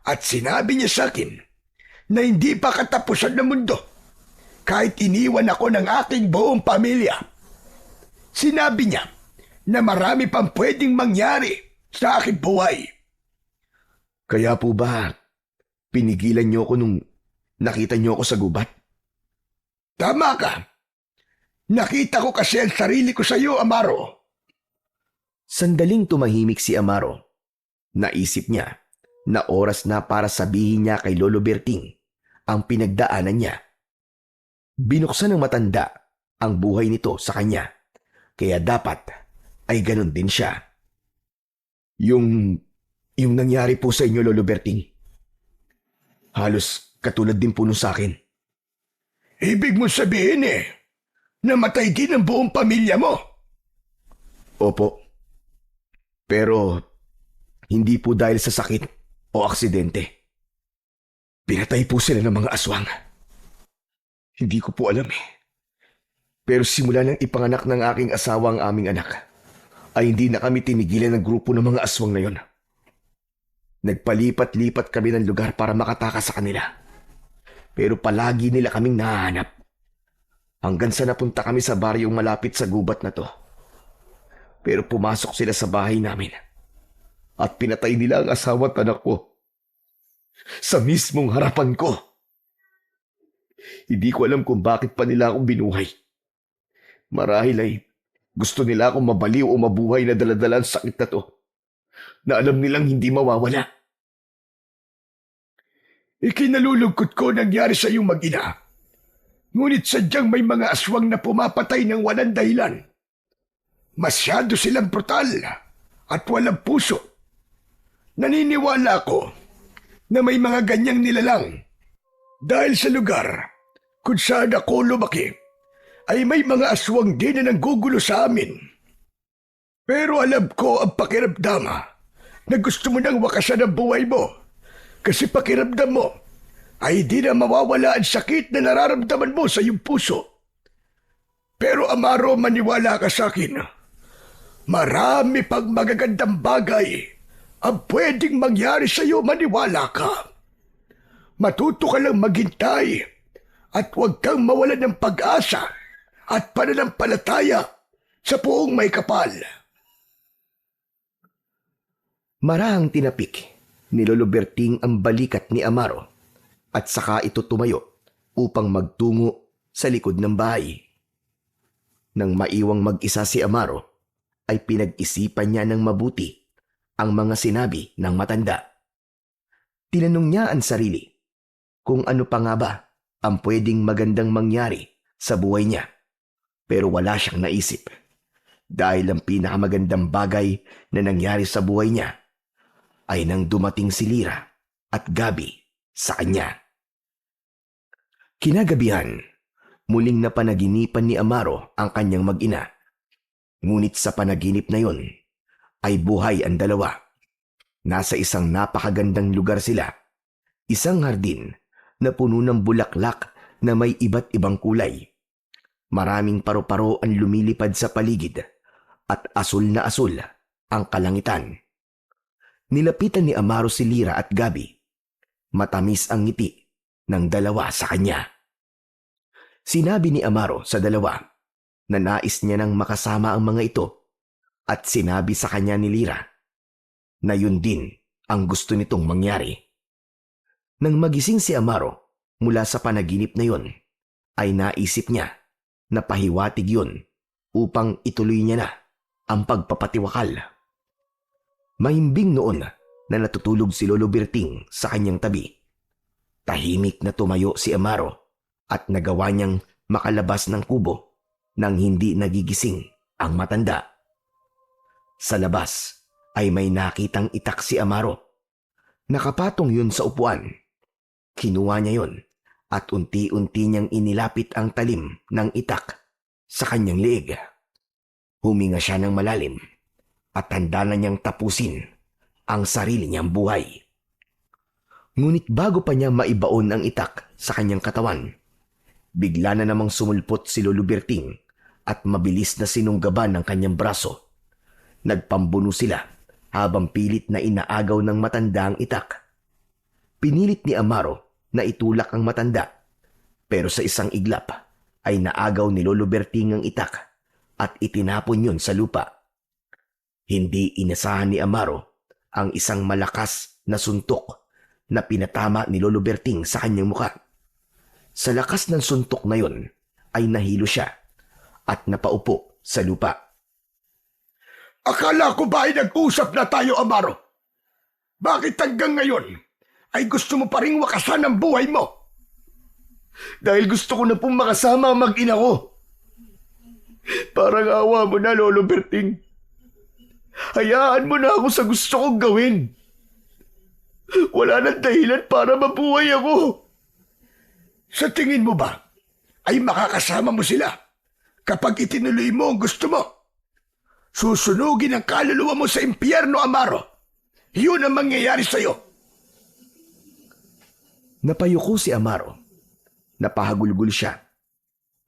[SPEAKER 2] At sinabi niya sa akin na hindi pa katapusan ng mundo kahit iniwan ako ng aking buong pamilya. Sinabi niya na marami pang pwedeng mangyari sa aking buhay.
[SPEAKER 1] Kaya po ba pinigilan niyo ako nung nakita niyo ako sa gubat?
[SPEAKER 2] Tama ka. Nakita ko kasi ang sarili ko sa iyo, Amaro.
[SPEAKER 1] Sandaling tumahimik si Amaro. Naisip niya na oras na para sabihin niya kay Lolo Berting ang pinagdaanan niya. Binuksan ng matanda ang buhay nito sa kanya, kaya dapat ay ganun din siya. Yung nangyari po sa inyo, Lolo Berting, halos katulad din po nung sa akin.
[SPEAKER 2] Ibig mo sabihin namatay din ang buong pamilya mo.
[SPEAKER 1] Opo. Pero hindi po dahil sa sakit o aksidente. Pinatay po sila ng mga aswang. Hindi ko po alam eh. Pero simula nang ipanganak ng aking asawa ang aming anak, ay hindi na kami tinigilan ng grupo ng mga aswang na yon. Nagpalipat-lipat kami ng lugar para makatakas sa kanila. Pero palagi nila kaming nahanap. Hanggang sa napunta kami sa baryong malapit sa gubat na to. Pero pumasok sila sa bahay namin. At pinatay nila ang asawa at anak ko. Sa mismong harapan ko. Hindi ko alam kung bakit pa nila akong binuhay. Marahil ay gusto nila akong mabaliw o mabuhay na daladala ang sakit na to. Na alam nilang hindi mawawala.
[SPEAKER 2] Ikinalulungkot ko nangyari sa iyong mag-ina. Ngunit sadyang may mga aswang na pumapatay ng walang dahilan. Masyado silang brutal at walang puso. Naniniwala ako na may mga ganyang nilalang. Dahil sa lugar kung saan ako lumaki, ay may mga aswang din na nanggugulo sa amin. Pero alam ko ang pakiramdam na gusto mo nang wakasan ang buhay mo. Kasi pakiramdam mo ay di na mawawala ang sakit na nararamdaman mo sa iyong puso. Pero Amaro, maniwala ka sa akin. Marami pang magagandang bagay ang pwedeng mangyari sa iyo, maniwala ka. Matuto ka lang maghintay at huwag kang mawalan ng pag-asa at pananampalataya sa Poong May Kapal.
[SPEAKER 1] Marahang tinapik ni Lolo Berting ang balikat ni Amaro at saka ito tumayo upang magtungo sa likod ng bahay. Nang maiwang mag-isa si Amaro, ay pinag-isipan niya ng mabuti ang mga sinabi ng matanda. Tinanong niya ang sarili kung ano pa nga ba ang pwedeng magandang mangyari sa buhay niya. Pero wala siyang naisip dahil ang pinakamagandang bagay na nangyari sa buhay niya ay nang dumating si Lira at Gabi sa kanya. Kinagabihan, muling napanaginipan ni Amaro ang kanyang mag-ina. Ngunit sa panaginip na yon ay buhay ang dalawa. Nasa isang napakagandang lugar sila, isang hardin na puno ng bulaklak na may iba't ibang kulay. Maraming paru-paro ang lumilipad sa paligid at asul na asul ang kalangitan. Nilapitan ni Amaro si Lira at Gabi. Matamis ang ngiti ng dalawa sa kanya. Sinabi ni Amaro sa dalawa na nais niya nang makasama ang mga ito at sinabi sa kanya ni Lira na yun din ang gusto nitong mangyari. Nang magising si Amaro mula sa panaginip na yun, ay naisip niya na pahiwatig yun upang ituloy niya na ang pagpapatiwakal. Mahimbing noon na natutulog si Lolo Berting sa kanyang tabi. Tahimik na tumayo si Amaro at nagawa niyang makalabas ng kubo nang hindi nagigising ang matanda. Sa labas ay may nakitang itak si Amaro. Nakapatong yun sa upuan. Kinuha niya yun at unti-unti niyang inilapit ang talim ng itak sa kanyang leeg. Huminga siya ng malalim at handa na niyang tapusin ang sarili niyang buhay. Ngunit bago pa niya maibaon ang itak sa kanyang katawan, bigla na namang sumulpot si Lolo Berting at mabilis na sinunggaban ng kanyang braso. Nagpambuno sila habang pilit na inaagaw ng matanda ang itak. Pinilit ni Amaro na itulak ang matanda, pero sa isang iglap ay naagaw ni Lolo Berting ang itak at itinapon yun sa lupa. Hindi inasahan ni Amaro ang isang malakas na suntok na pinatama ni Lolo Berting sa kanyang muka. Sa lakas ng suntok na yun ay nahilo siya at napaupo sa lupa.
[SPEAKER 2] Akala ko ba ay nag-usap na tayo, Amaro? Bakit hanggang ngayon ay gusto mo pa ring wakasan ang buhay mo?
[SPEAKER 1] Dahil gusto ko na pong makasama ang mag-ina ko. Parang awa mo na, Lolo Berting.
[SPEAKER 2] Hayaan mo na ako sa gusto kong gawin. Wala nang dahilan para mabuhay ako. Sa tingin mo ba, ay makakasama mo sila kapag itinuloy mo ang gusto mo? Susunugin ang kaluluwa mo sa impyerno, Amaro. Yun ang mangyayari sa'yo.
[SPEAKER 1] Napayuko si Amaro. Napahagulgul siya.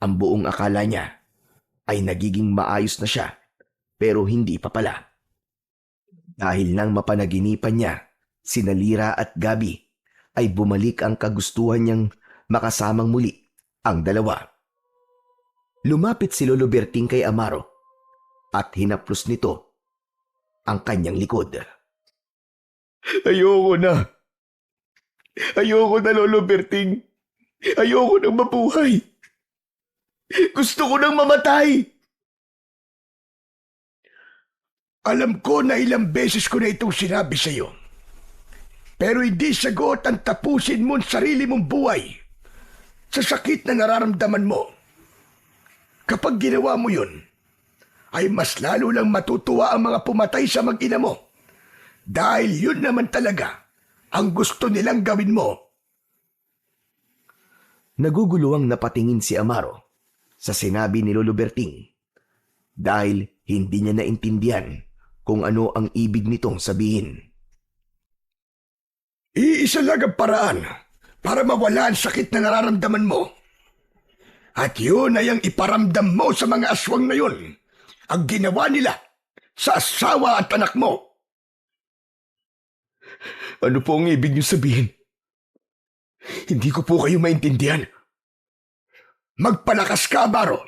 [SPEAKER 1] Ang buong akala niya ay nagiging maayos na siya, pero hindi pa pala. Dahil nang mapanaginipan niya, sina Lira at Gabi, ay bumalik ang kagustuhan niyang makasamang muli ang dalawa. Lumapit si Lolo Berting kay Amaro at hinaplos nito ang kanyang likod.
[SPEAKER 2] Ayoko na. Ayoko na, Lolo Berting. Ayoko nang mabuhay. Gusto ko nang mamatay. Alam ko na ilang beses ko na itong sinabi sa iyo. Pero hindi sagot ang tapusin mo ang sarili mong buhay sa sakit na nararamdaman mo. Kapag ginawa mo yun, ay mas lalo lang matutuwa ang mga pumatay sa mag-ina mo. Dahil yun naman talaga ang gusto nilang gawin mo.
[SPEAKER 1] Naguguluhang napatingin si Amaro sa sinabi ni Lolo Berting dahil hindi niya naintindihan kung ano ang ibig nitong sabihin.
[SPEAKER 2] Iisa lang ang paraan para mawala ang sakit na nararamdaman mo. At yun ay ang iparamdam mo sa mga aswang na yun ang ginawa nila sa asawa at anak mo. Ano po ang ibig niyo sabihin? Hindi ko po kayo maintindihan. Magpalakas ka, Amaro.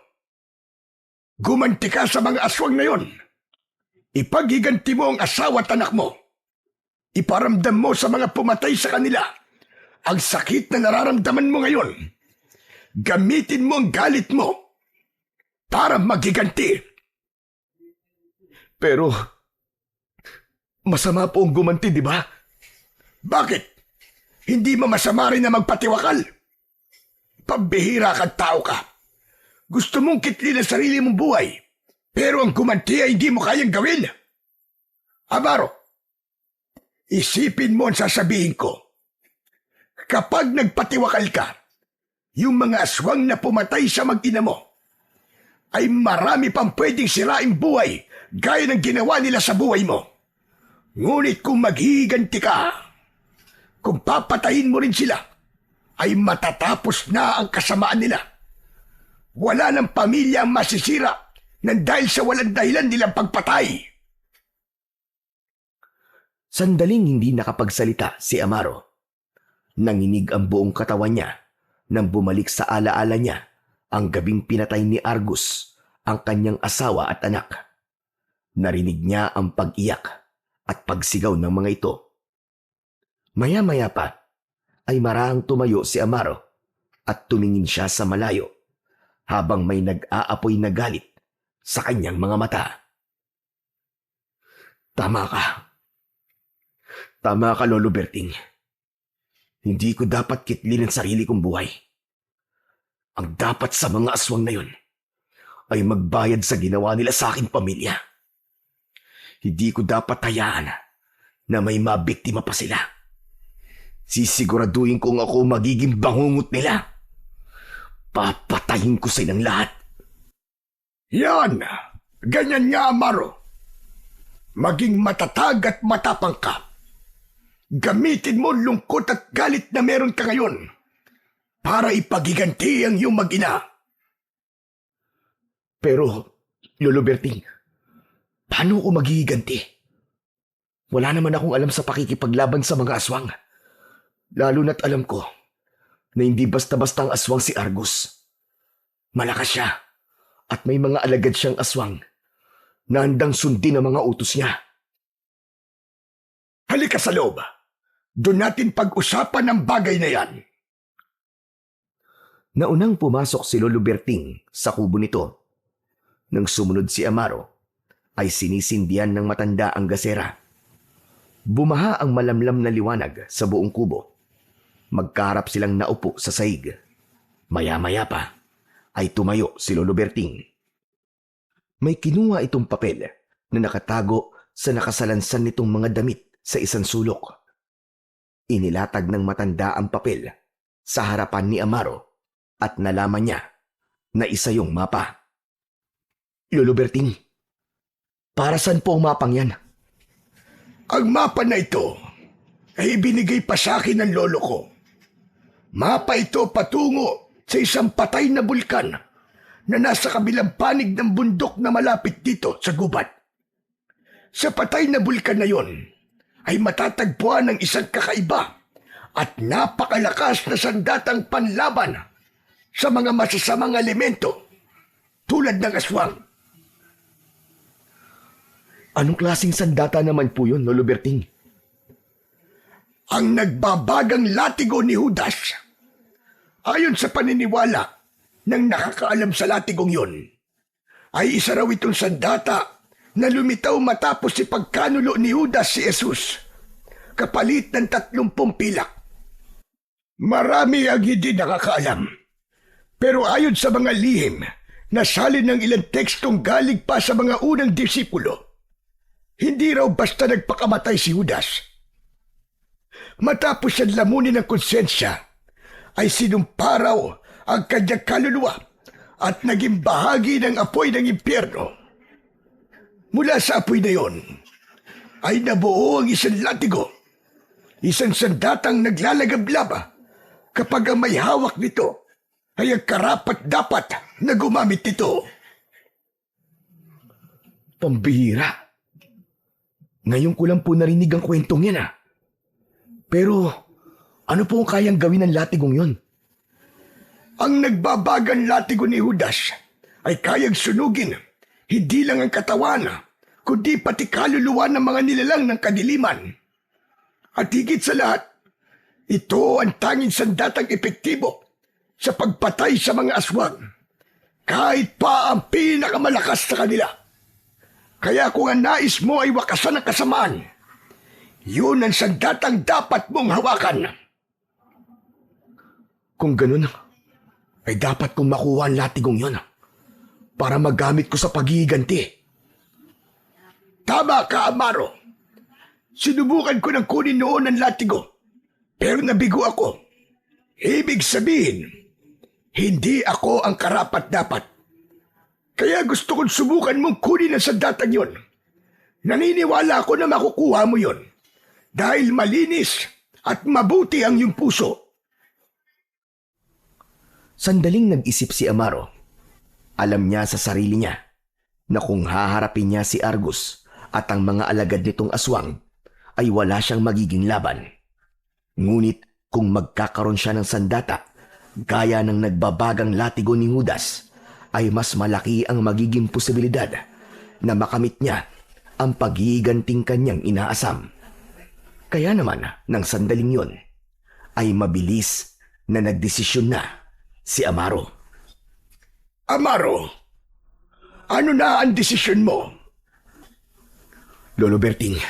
[SPEAKER 2] Gumanti ka sa mga aswang na yon. Ipaghiganti mo ang asawa at anak mo. Iparamdam mo sa mga pumatay sa kanila ang sakit na nararamdaman mo ngayon. Gamitin mo ang galit mo para maghiganti. Pero, masama po ang gumanti, di ba? Bakit? Hindi mo masama rin na magpatiwakal? Pambihira kang tao ka. Gusto mong kitlin ang sarili mong buhay, pero ang gumanti ay hindi mo kayang gawin. Amaro, isipin mo ang sasabihin ko. Kapag nagpatiwakal ka, yung mga aswang na pumatay sa mag-ina mo, ay marami pang pwedeng siraing buhay gaya ng ginawa nila sa buhay mo. Ngunit kung maghihiganti ka, kung papatayin mo rin sila, ay matatapos na ang kasamaan nila. Wala ng pamilya ang masisira nang dahil sa walang dahilan nilang pagpatay.
[SPEAKER 1] Sandaling hindi nakapagsalita si Amaro. Nanginig ang buong katawan niya nang bumalik sa alaala niya ang gabing pinatay ni Argus ang kanyang asawa at anak. Narinig niya ang pag-iyak at pagsigaw ng mga ito. Maya-maya pa ay marahang tumayo si Amaro at tumingin siya sa malayo habang may nag-aapoy na galit sa kanyang mga mata. Tama ka. Tama ka, Lolo Berting. Hindi ko dapat kitlin ang sarili kong buhay. Ang dapat sa mga aswang na yun ay magbayad sa ginawa nila sa aking pamilya. Hindi ko dapat hayaan na may mabiktima pa sila. Sisiguraduhin kong ako magiging bangungot nila. Papatayin ko silang lahat.
[SPEAKER 2] Yan! Ganyan nga, Amaro. Maging matatag at matapang ka. Gamitin mo lungkot at galit na meron ka ngayon para ipaghiganti ang iyong mag-ina.
[SPEAKER 1] Pero, Lolo Berting, paano ako maghihiganti? Wala naman akong alam sa pakikipaglaban sa mga aswang. Lalo na't alam ko na hindi basta-basta ang aswang si Argus. Malakas siya at may mga alagad siyang aswang na handang sundin ang mga utos niya.
[SPEAKER 2] Halika sa loob. Doon natin pag-usapan ang bagay na yan.
[SPEAKER 1] Naunang pumasok si Lolo Berting sa kubo nito. Nang sumunod si Amaro, ay sinisindihan ng matanda ang gasera. Bumaha ang malamlam na liwanag sa buong kubo. Magkaharap silang naupo sa sahig. Maya-maya pa ay tumayo si Lolo Berting. May kinuha itong papel na nakatago sa nakasalansan nitong mga damit sa isang sulok. Inilatag ng matanda ang papel sa harapan ni Amaro at nalaman niya na isa yung mapa. Lolo Berting, para saan po ang mapang yan?
[SPEAKER 2] Ang mapa na ito ay ibinigay pa sa akin ng lolo ko. Mapa ito patungo sa isang patay na bulkan na nasa kabilang panig ng bundok na malapit dito sa gubat. Sa patay na bulkan na yon ay matatagpuan ng isang kakaiba at napakalakas na sandatang panlaban sa mga masasamang elemento tulad ng aswang.
[SPEAKER 1] Anong klaseng sandata naman po yun, Lolo Berting?
[SPEAKER 2] Ang nagbabagang latigo ni Judas. Ayon sa paniniwala ng nakakaalam sa latigong yon, ay isa raw itong sandata na lumitaw matapos si pagkanulo ni Judas si Jesus, kapalit ng 30 pilak. Marami ang hindi nakakaalam. Pero ayon sa mga lihim na salin ng ilang tekstong galing pa sa mga unang disipulo, hindi raw basta nagpakamatay si Judas. Matapos siya lamunin ng konsensya, ay sinumpa raw ang kanyang kaluluwa at naging bahagi ng apoy ng impyerno. Mula sa apoy na yon, ay nabuo ang isang latigo, isang sandatang naglalagablaba kapag ang may hawak nito ay ang karapat-dapat na gumamit nito.
[SPEAKER 1] Pambihira. Ngayon ko lang po narinig ang kwentong yan Pero ano po ang kayang gawin ng latigong yon?
[SPEAKER 2] Ang nagbabagang latigo ni Judas ay kayang sunugin hindi lang ang katawan, kundi pati kaluluwa ng mga nilalang ng kadiliman. At higit sa lahat, ito ang tanging sandatang epektibo sa pagpatay sa mga aswang, kahit pa ang pinakamalakas sa kanila. Kaya kung ang nais mo ay wakasan ng kasamaan, yun ang sandatang dapat mong hawakan.
[SPEAKER 1] Kung ganun, ay dapat kong makuha ang latigong yon para magamit ko sa paghihiganti.
[SPEAKER 2] Tama ka, Amaro. Sinubukan ko ng kunin noon ang latigo, pero nabigo ako. Ibig sabihin, hindi ako ang karapat-dapat. Kaya gusto kong subukan mong kunin ang sandatang yon. Naniniwala ako na makukuha mo yon dahil malinis at mabuti ang iyong puso.
[SPEAKER 1] Sandaling nag-isip si Amaro. Alam niya sa sarili niya na kung haharapin niya si Argus at ang mga alagad nitong aswang, ay wala siyang magiging laban. Ngunit kung magkakaroon siya ng sandata, gaya ng nagbabagang latigo ni Judas, ay mas malaki ang magiging posibilidad na makamit niya ang paghihiganting kanyang inaasam. Kaya naman, ng sandaling yun, ay mabilis na nagdesisyon na si Amaro.
[SPEAKER 2] Amaro, ano na ang desisyon mo?
[SPEAKER 1] Lolo Berting,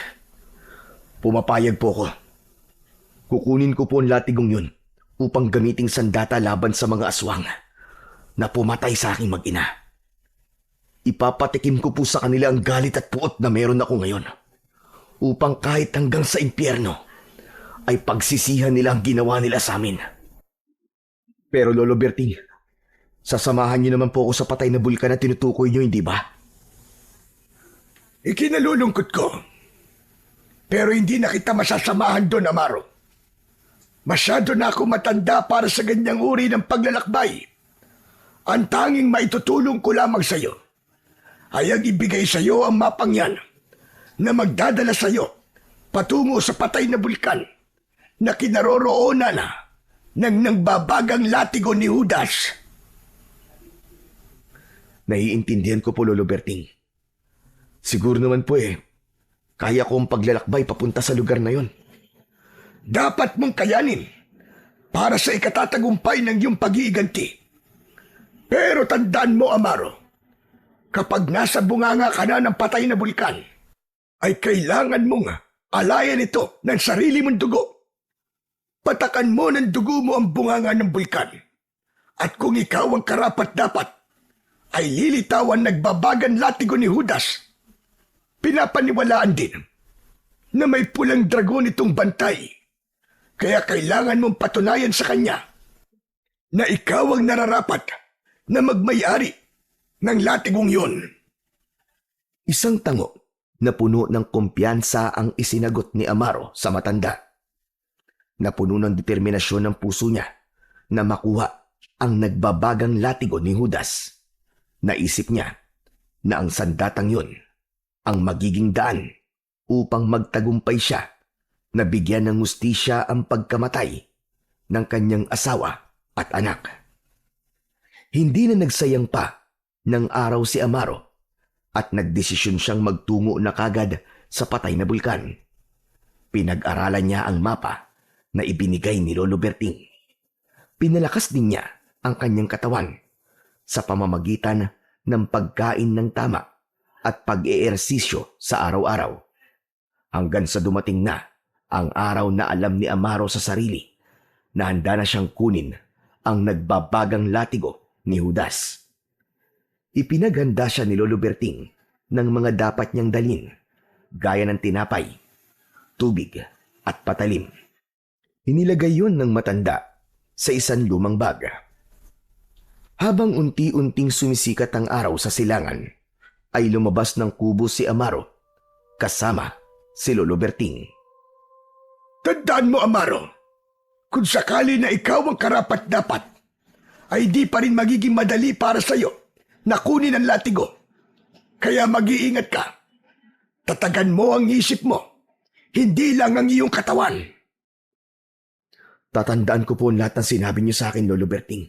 [SPEAKER 1] pumapayag po ko. Kukunin ko po ang latigong yun upang gamiting sandata laban sa mga aswang na pumatay sa aking mag-ina. Ipapatikim ko po sa kanila ang galit at puot na meron ako ngayon upang kahit hanggang sa impyerno ay pagsisihan nila ang ginawa nila sa amin. Pero Lolo Berting, sasamahan niyo naman po ako sa patay na bulkan na tinutukoy niyo, hindi ba?
[SPEAKER 2] Ikinalulungkot ko. Pero hindi na kita masasamahan doon, Amaro. Masyado na ako matanda para sa ganyang uri ng paglalakbay. Ang tanging maitutulong ko lamang sa iyo ay ang ibigay sa iyo ang mapang yan na magdadala sa iyo patungo sa patay na bulkan na kinaroroonan ng nagbabagang latigo ni Judas.
[SPEAKER 1] Naiintindihan ko po, Lolo Berting. Siguro naman po kaya ko ang paglalakbay papunta sa lugar na yon.
[SPEAKER 2] Dapat mong kayanin para sa ikatatagumpay ng iyong pag-iiganti. Pero tandaan mo, Amaro, kapag nasa bunganga ka na ng patay na bulkan, ay kailangan mong alayan ito ng sarili mong dugo. Patakan mo ng dugo mo ang bunganga ng bulkan. At kung ikaw ang karapat-dapat, ay lilitawan nagbabagan latigo ni Judas. Pinapaniwalaan din na may pulang dragon itong bantay. Kaya kailangan mong patunayan sa kanya na ikaw ang nararapat na magmay-ari ng latigong yun.
[SPEAKER 1] Isang tango na puno ng kumpiyansa ang isinagot ni Amaro sa matanda. Napuno ng determinasyon ng puso niya na makuha ang nagbabagang latigo ni Judas. Naisip niya na ang sandatang yun ang magiging daan upang magtagumpay siya na bigyan ng hustisya ang pagkamatay ng kanyang asawa at anak. Hindi na nagsayang pa ng araw si Amaro at nagdesisyon siyang magtungo na kagad sa patay na bulkan. Pinag-aralan niya ang mapa na ibinigay ni Lolo Berting. Pinalakas din niya ang kanyang katawan sa pamamagitan ng pagkain ng tama at pag-eehersisyo sa araw-araw. Hanggang sa dumating na ang araw na alam ni Amaro sa sarili na handa na siyang kunin ang nagbabagang latigo ni Judas. Ipinaghanda siya ni Lolo Berting ng mga dapat niyang dalhin, gaya ng tinapay, tubig at patalim. Inilagay yun ng matanda sa isang lumang bag. Habang unti-unting sumisikat ang araw sa silangan, ay lumabas ng kubo si Amaro kasama si Lolo Berting.
[SPEAKER 2] Tandaan mo, Amaro, kung sakali na ikaw ang karapat-dapat, ay di pa rin magiging madali para sa'yo na kunin ang latigo. Kaya mag-iingat ka. Tatagan mo ang isip mo, hindi lang ang iyong katawan.
[SPEAKER 1] Tatandaan ko po lahat ng sinabi niyo sa akin, Lolo Berting.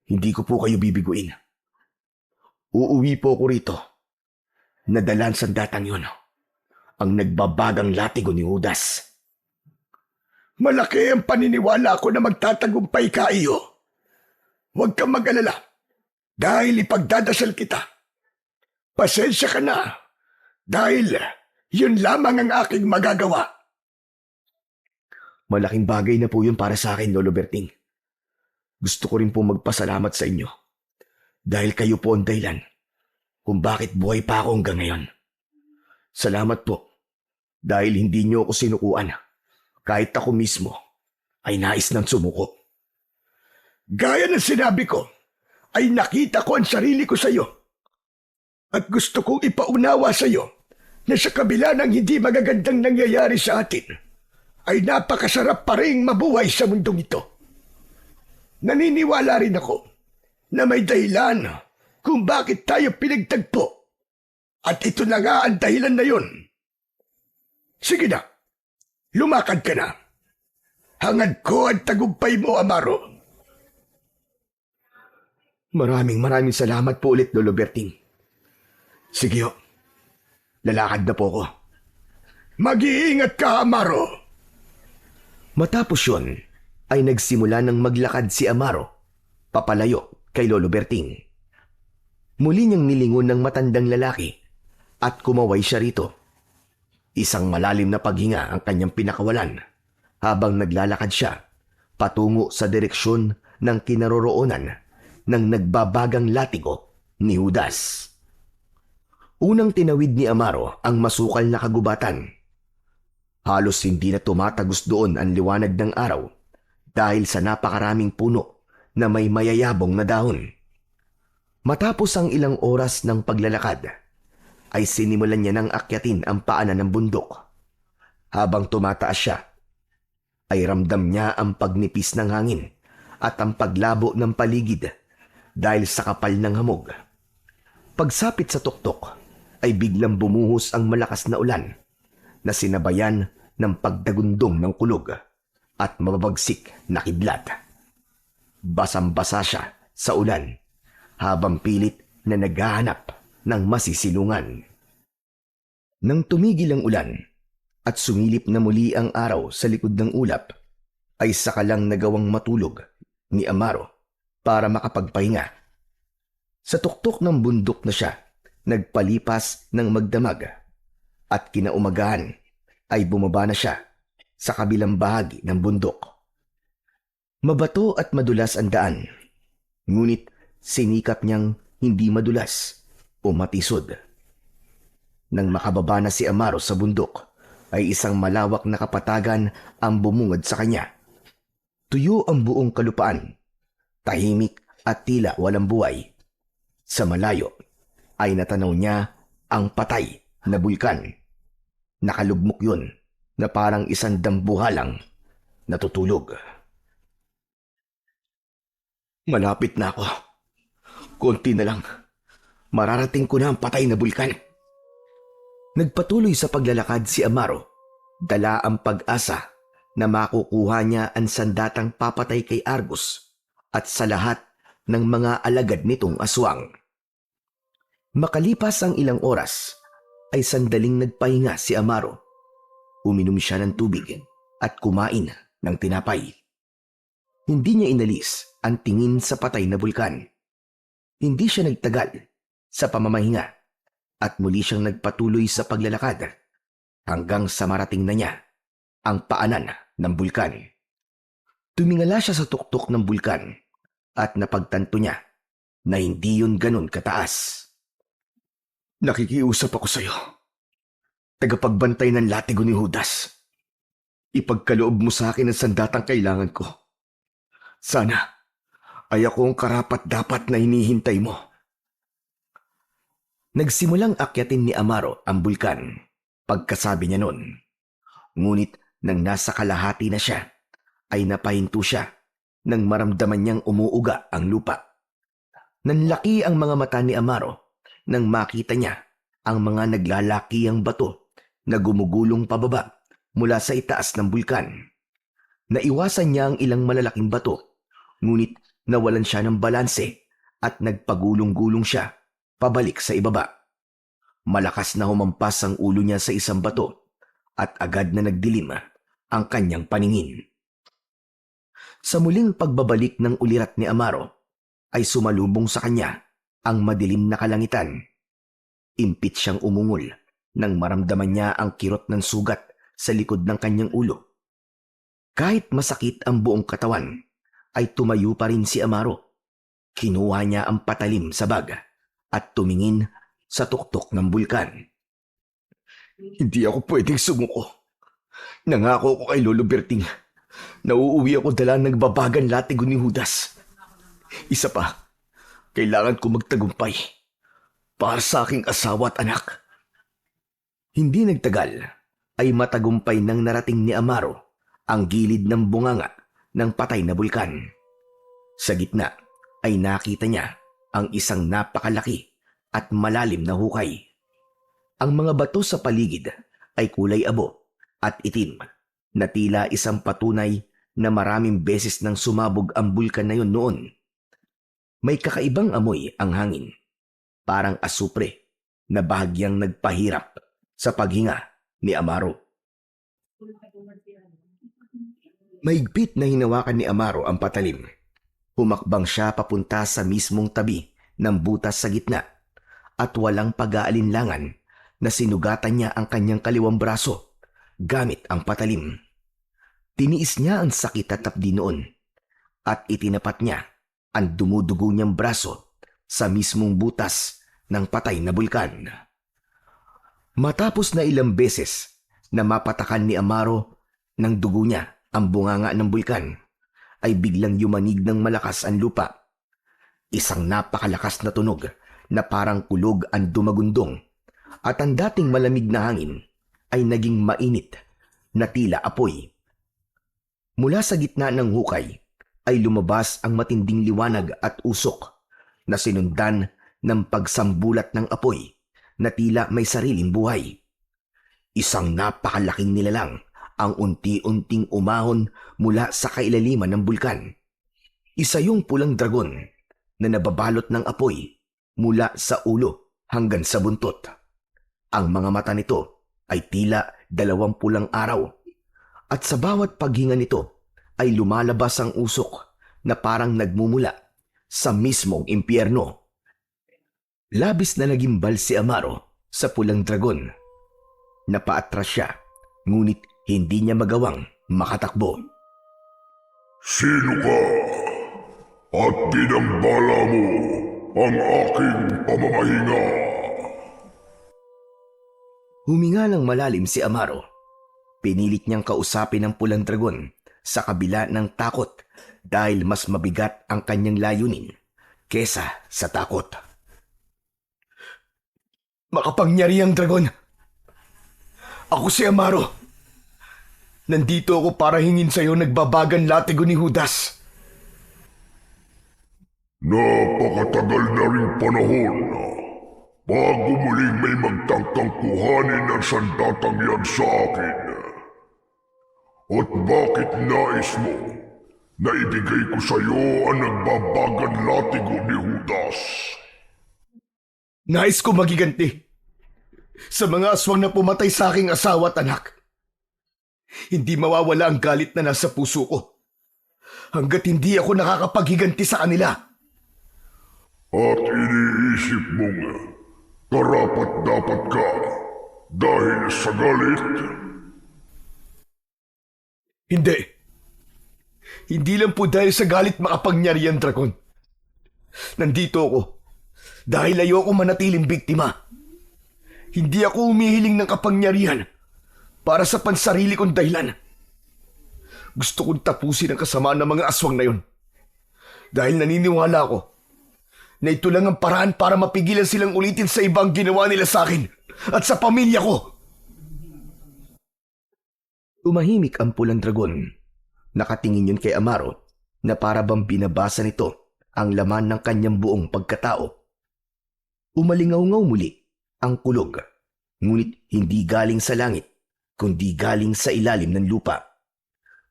[SPEAKER 1] Hindi ko po kayo bibiguin. Uuwi po ko rito. Nadalan sa datang yun ang nagbabagang latigo ni Judas.
[SPEAKER 2] Malaki ang paniniwala ko na magtatagumpay ka, iyo. Huwag kang mag-alala dahil ipagdadasal kita. Pasensya ka na dahil yun lamang ang aking magagawa.
[SPEAKER 1] Malaking bagay na po yun para sa akin, Lolo Berting. Gusto ko rin po magpasalamat sa inyo dahil kayo po ang dahilan kung bakit buhay pa ako hanggang ngayon. Salamat po dahil hindi niyo ako sinukuan kahit ako mismo ay nais ng sumuko.
[SPEAKER 2] Gaya ng sinabi ko, ay nakita ko ang sarili ko sa iyo. At gusto kong ipaunawa sa iyo na sa kabila ng hindi magagandang nangyayari sa atin, ay napakasarap pa rin mabuhay sa mundong ito. Naniniwala rin ako na may dahilan kung bakit tayo pinagtagpo. At ito na nga ang dahilan na yun. Sige na, lumakad ka na. Hangad ko ang tagumpay mo, Amaro.
[SPEAKER 1] Maraming salamat po ulit, Lolo Berting. Sige ho, lalakad na po ko.
[SPEAKER 2] Mag-iingat ka, Amaro.
[SPEAKER 1] Matapos yun, ay nagsimula ng maglakad si Amaro, papalayo kay Lolo Berting. Muli niyang nilingon ng matandang lalaki at kumaway siya rito. Isang malalim na paghinga ang kanyang pinakawalan habang naglalakad siya patungo sa direksyon ng kinaroroonan ng nagbabagang latigo ni Judas. Unang tinawid ni Amaro ang masukal na kagubatan. Halos hindi na tumatagos doon ang liwanag ng araw dahil sa napakaraming puno na may mayayabong na dahon. Matapos ang ilang oras ng paglalakad, ay sinimulan niya ng akyatin ang paanan ng bundok. Habang tumataas siya, ay ramdam niya ang pagnipis ng hangin at ang paglabo ng paligid dahil sa kapal ng hamog. Pagsapit sa tuktok, ay biglang bumuhos ang malakas na ulan na sinabayan ng pagdagundong ng kulog at mababagsik na kidlat. Basang-basa siya sa ulan habang pilit na naghahanap ng masisilungan. Nang tumigil ang ulan at sumilip na muli ang araw sa likod ng ulap, ay saka lang nagawang matulog ni Amaro para makapagpahinga. Sa tuktok ng bundok na siya nagpalipas ng magdamag at kinaumagahan ay bumaba na siya sa kabilang bahagi ng bundok. Mabato at madulas ang daan, ngunit sinikap niyang hindi madulas o matisod. Nang makababa na si Amaro sa bundok, ay isang malawak na kapatagan ang bumungad sa kanya. Tuyo ang buong kalupaan, tahimik at tila walang buhay. Sa malayo ay natanaw niya ang patay na bulkan. Nakalugmok yun na parang isang dambuhalang natutulog. Malapit na ako. Konti na lang. Mararating ko na ang patay na bulkan. Nagpatuloy sa paglalakad si Amaro. Dala ang pag-asa na makukuha niya ang sandatang papatay kay Argus at sa lahat ng mga alagad nitong aswang. Makalipas ang ilang oras, ay sandaling nagpahinga si Amaro. Uminom siya ng tubig at kumain ng tinapay. Hindi niya inalis ang tingin sa patay na bulkan. Hindi siya nagtagal sa pamamahinga at muli siyang nagpatuloy sa paglalakad hanggang sa marating na niya ang paanan ng bulkan. Tumingala siya sa tuktok ng bulkan at napagtanto niya na hindi yun ganun kataas. Nakikiusap ako sa iyo, tagapagbantay ng latigo ni Judas. Ipagkaloob mo sa akin ang sandatang kailangan ko. Sana ay ako ang karapat-dapat na hinihintay mo. Nagsimulang akyatin ni Amaro ang bulkan pagkasabi niya noon. Ngunit nang nasa kalahati na siya, ay napahinto siya nang maramdaman niyang umuuga ang lupa. Nanlaki ang mga mata ni Amaro nang makita niya ang mga naglalakihang bato na gumugulong pababa mula sa itaas ng bulkan. Naiwasan niya ang ilang malalaking bato, ngunit nawalan siya ng balanse at nagpagulong-gulong siya pabalik sa ibaba. Malakas na humampas ang ulo niya sa isang bato at agad na nagdilim ang kanyang paningin. Sa muling pagbabalik ng ulirat ni Amaro, ay sumalubong sa kanya ang madilim na kalangitan. Impit siyang umungol nang maramdaman niya ang kirot ng sugat sa likod ng kanyang ulo. Kahit masakit ang buong katawan, ay tumayo pa rin si Amaro. Kinuha niya ang patalim sa bag at tumingin sa tuktok ng bulkan. Hindi ako pwedeng sumuko. Nangako ko kay Lolo Berting na uuwi ako dala ng babagang latigo ni Judas. Isa pa, kailangan ko magtagumpay para sa aking asawa at anak. Hindi nagtagal ay matagumpay nang narating ni Amaro ang gilid ng bunganga ng patay na bulkan. Sa gitna ay nakita niya ang isang napakalaki at malalim na hukay. Ang mga bato sa paligid ay kulay abo at itim na tila isang patunay na maraming beses nang sumabog ang bulkan na yun noon. May kakaibang amoy ang hangin, parang asupre na bahagyang nagpahirap sa paghinga ni Amaro. Mahigpit na hinawakan ni Amaro ang patalim. Humakbang siya papunta sa mismong tabi ng butas sa gitna at walang pag-aalinlangan na sinugatan niya ang kanyang kaliwang braso gamit ang patalim. Tiniis niya ang sakit at tapdi noon at itinapat niya ang dumudugo niyang braso sa mismong butas ng patay na bulkan. Matapos na ilang beses na mapatakan ni Amaro ng dugo niya ang bunganga ng bulkan, ay biglang yumanig ng malakas ang lupa. Isang napakalakas na tunog na parang kulog ang dumagundong at ang dating malamig na hangin ay naging mainit na tila apoy. Mula sa gitna ng hukay ay lumabas ang matinding liwanag at usok na sinundan ng pagsambulat ng apoy na tila may sariling buhay. Isang napakalaking nilalang ang unti-unting umahon mula sa kailaliman ng bulkan. Isa yung pulang dragon na nababalot ng apoy mula sa ulo hanggang sa buntot. Ang mga mata nito ay tila 20 pulang araw at sa bawat paghinga nito ay lumalabas ang usok na parang nagmumula sa mismong impyerno. Labis na nagimbal si Amaro sa pulang dragon. Napaatras siya, ngunit hindi niya magawang makatakbo.
[SPEAKER 2] Sino ka? At pinambala mo ang aking pamamahinga.
[SPEAKER 1] Huminga ng malalim si Amaro. Pinilit niyang kausapin ang pulang dragon sa kabila ng takot dahil mas mabigat ang kanyang layunin kesa sa takot. Makapangyarihang dragon! Ako si Amaro. Nandito ako para hingin sa'yo nagbabagang latigo ni Judas.
[SPEAKER 2] Napakatagal na ring panahon bago muling may magtangkang kuhanin ang sandatang yan sa akin. At bakit nais mo na ibigay ko sa iyo ang nagbabagang latigo ni Judas?
[SPEAKER 1] Nais ko magiganti sa mga aswang na pumatay sa aking asawa at anak. Hindi mawawala ang galit na nasa puso ko hanggat hindi ako nakakapaghiganti sa kanila.
[SPEAKER 2] At iniisip mong karapat-dapat ka dahil sa galit?
[SPEAKER 1] Hindi. Hindi lang po dahil sa galit makapangyarihan, dragon. Nandito ako dahil ayoko manatiling biktima. Hindi ako humihiling ng kapangyarihan para sa pansarili kong dahilan. Gusto kong tapusin ang kasamaan ng mga aswang na yon. Dahil naniniwala ako na ito lang ang paraan para mapigilan silang ulitin sa ibang ginawa nila sa akin at sa pamilya ko. Umahimik ang pulang dragon. Nakatingin yun kay Amaro na para bang binabasa nito ang laman ng kanyang buong pagkatao. Umalingaw-ngaw muli ang kulog, ngunit hindi galing sa langit, kundi galing sa ilalim ng lupa.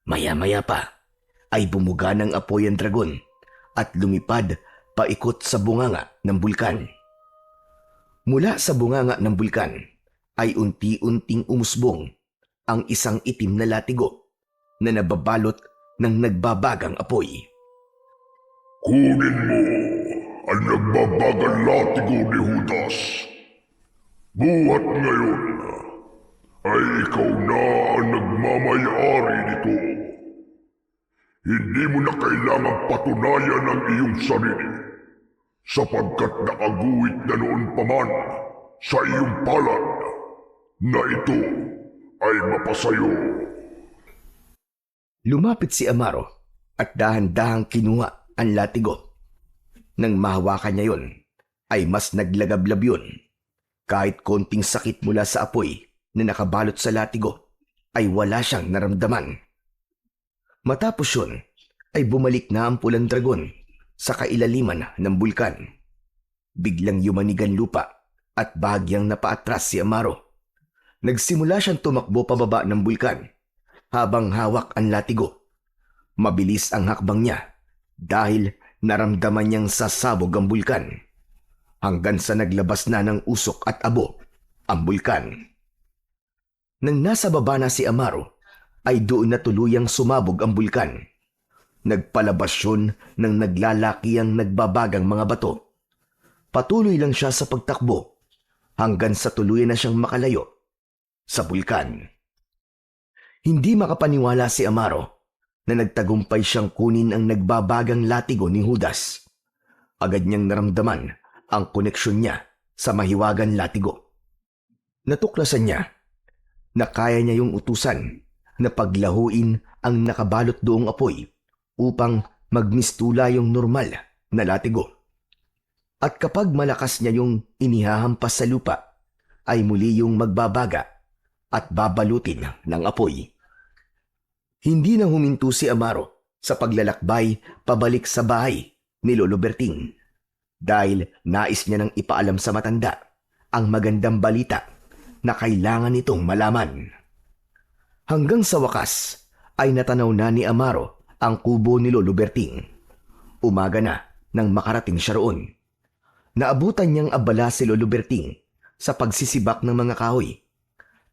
[SPEAKER 1] Maya-maya pa ay bumuga ng apoy ang dragon at lumipad paikot sa bunganga ng bulkan. Mula sa bunganga ng bulkan ay unti-unting umusbong ang isang itim na latigo na nababalot ng nagbabagang apoy.
[SPEAKER 2] Kunin mo ang nagbabagang latigo ni Judas. Buhat ngayon ay ikaw na ang nagmamayari nito. Hindi mo na kailangang patunayan ang iyong sarili sapagkat nakaguhit na noon pa man sa iyong palad na ito ay mapasayo.
[SPEAKER 1] Lumapit si Amaro at dahan-dahang kinuha ang latigo. Nang mahawakan niya yon, ay mas naglagablab yun. Kahit konting sakit mula sa apoy na nakabalot sa latigo, ay wala siyang naramdaman. Matapos yun, ay bumalik na ang pulang dragon sa kailaliman ng bulkan. Biglang yumanigan lupa at bahagyang napaatras si Amaro. Nagsimula siyang tumakbo pababa ng bulkan habang hawak ang latigo. Mabilis ang hakbang niya dahil naramdaman niyang sasabog ang bulkan hanggang sa naglabas na ng usok at abo ang bulkan. Nang nasa baba na si Amaro, ay doon na tuluyang sumabog ang bulkan. Nagpalabas yun ng naglalakiyang nagbabagang mga bato. Patuloy lang siya sa pagtakbo hanggang sa tuluyan na siyang makalayo sa bulkan. Hindi makapaniwala si Amaro na nagtagumpay siyang kunin ang nagbabagang latigo ni Judas. Agad niyang naramdaman ang koneksyon niya sa mahiwagang latigo. Natuklasan niya na kaya niya yung utusan na paglahuin ang nakabalot doong apoy upang magmistula yung normal na latigo. At kapag malakas niya yung inihahampas sa lupa, ay muli yung magbabaga at babalutin ng apoy. Hindi na huminto si Amaro sa paglalakbay pabalik sa bahay ni Lolo Berting dahil nais niya nang ipaalam sa matanda ang magandang balita na kailangan nitong malaman. Hanggang sa wakas ay natanaw na ni Amaro ang kubo ni Lolo Berting. Umaga na nang makarating siya roon. Naabutan niyang abala si Lolo Berting sa pagsisibak ng mga kahoy.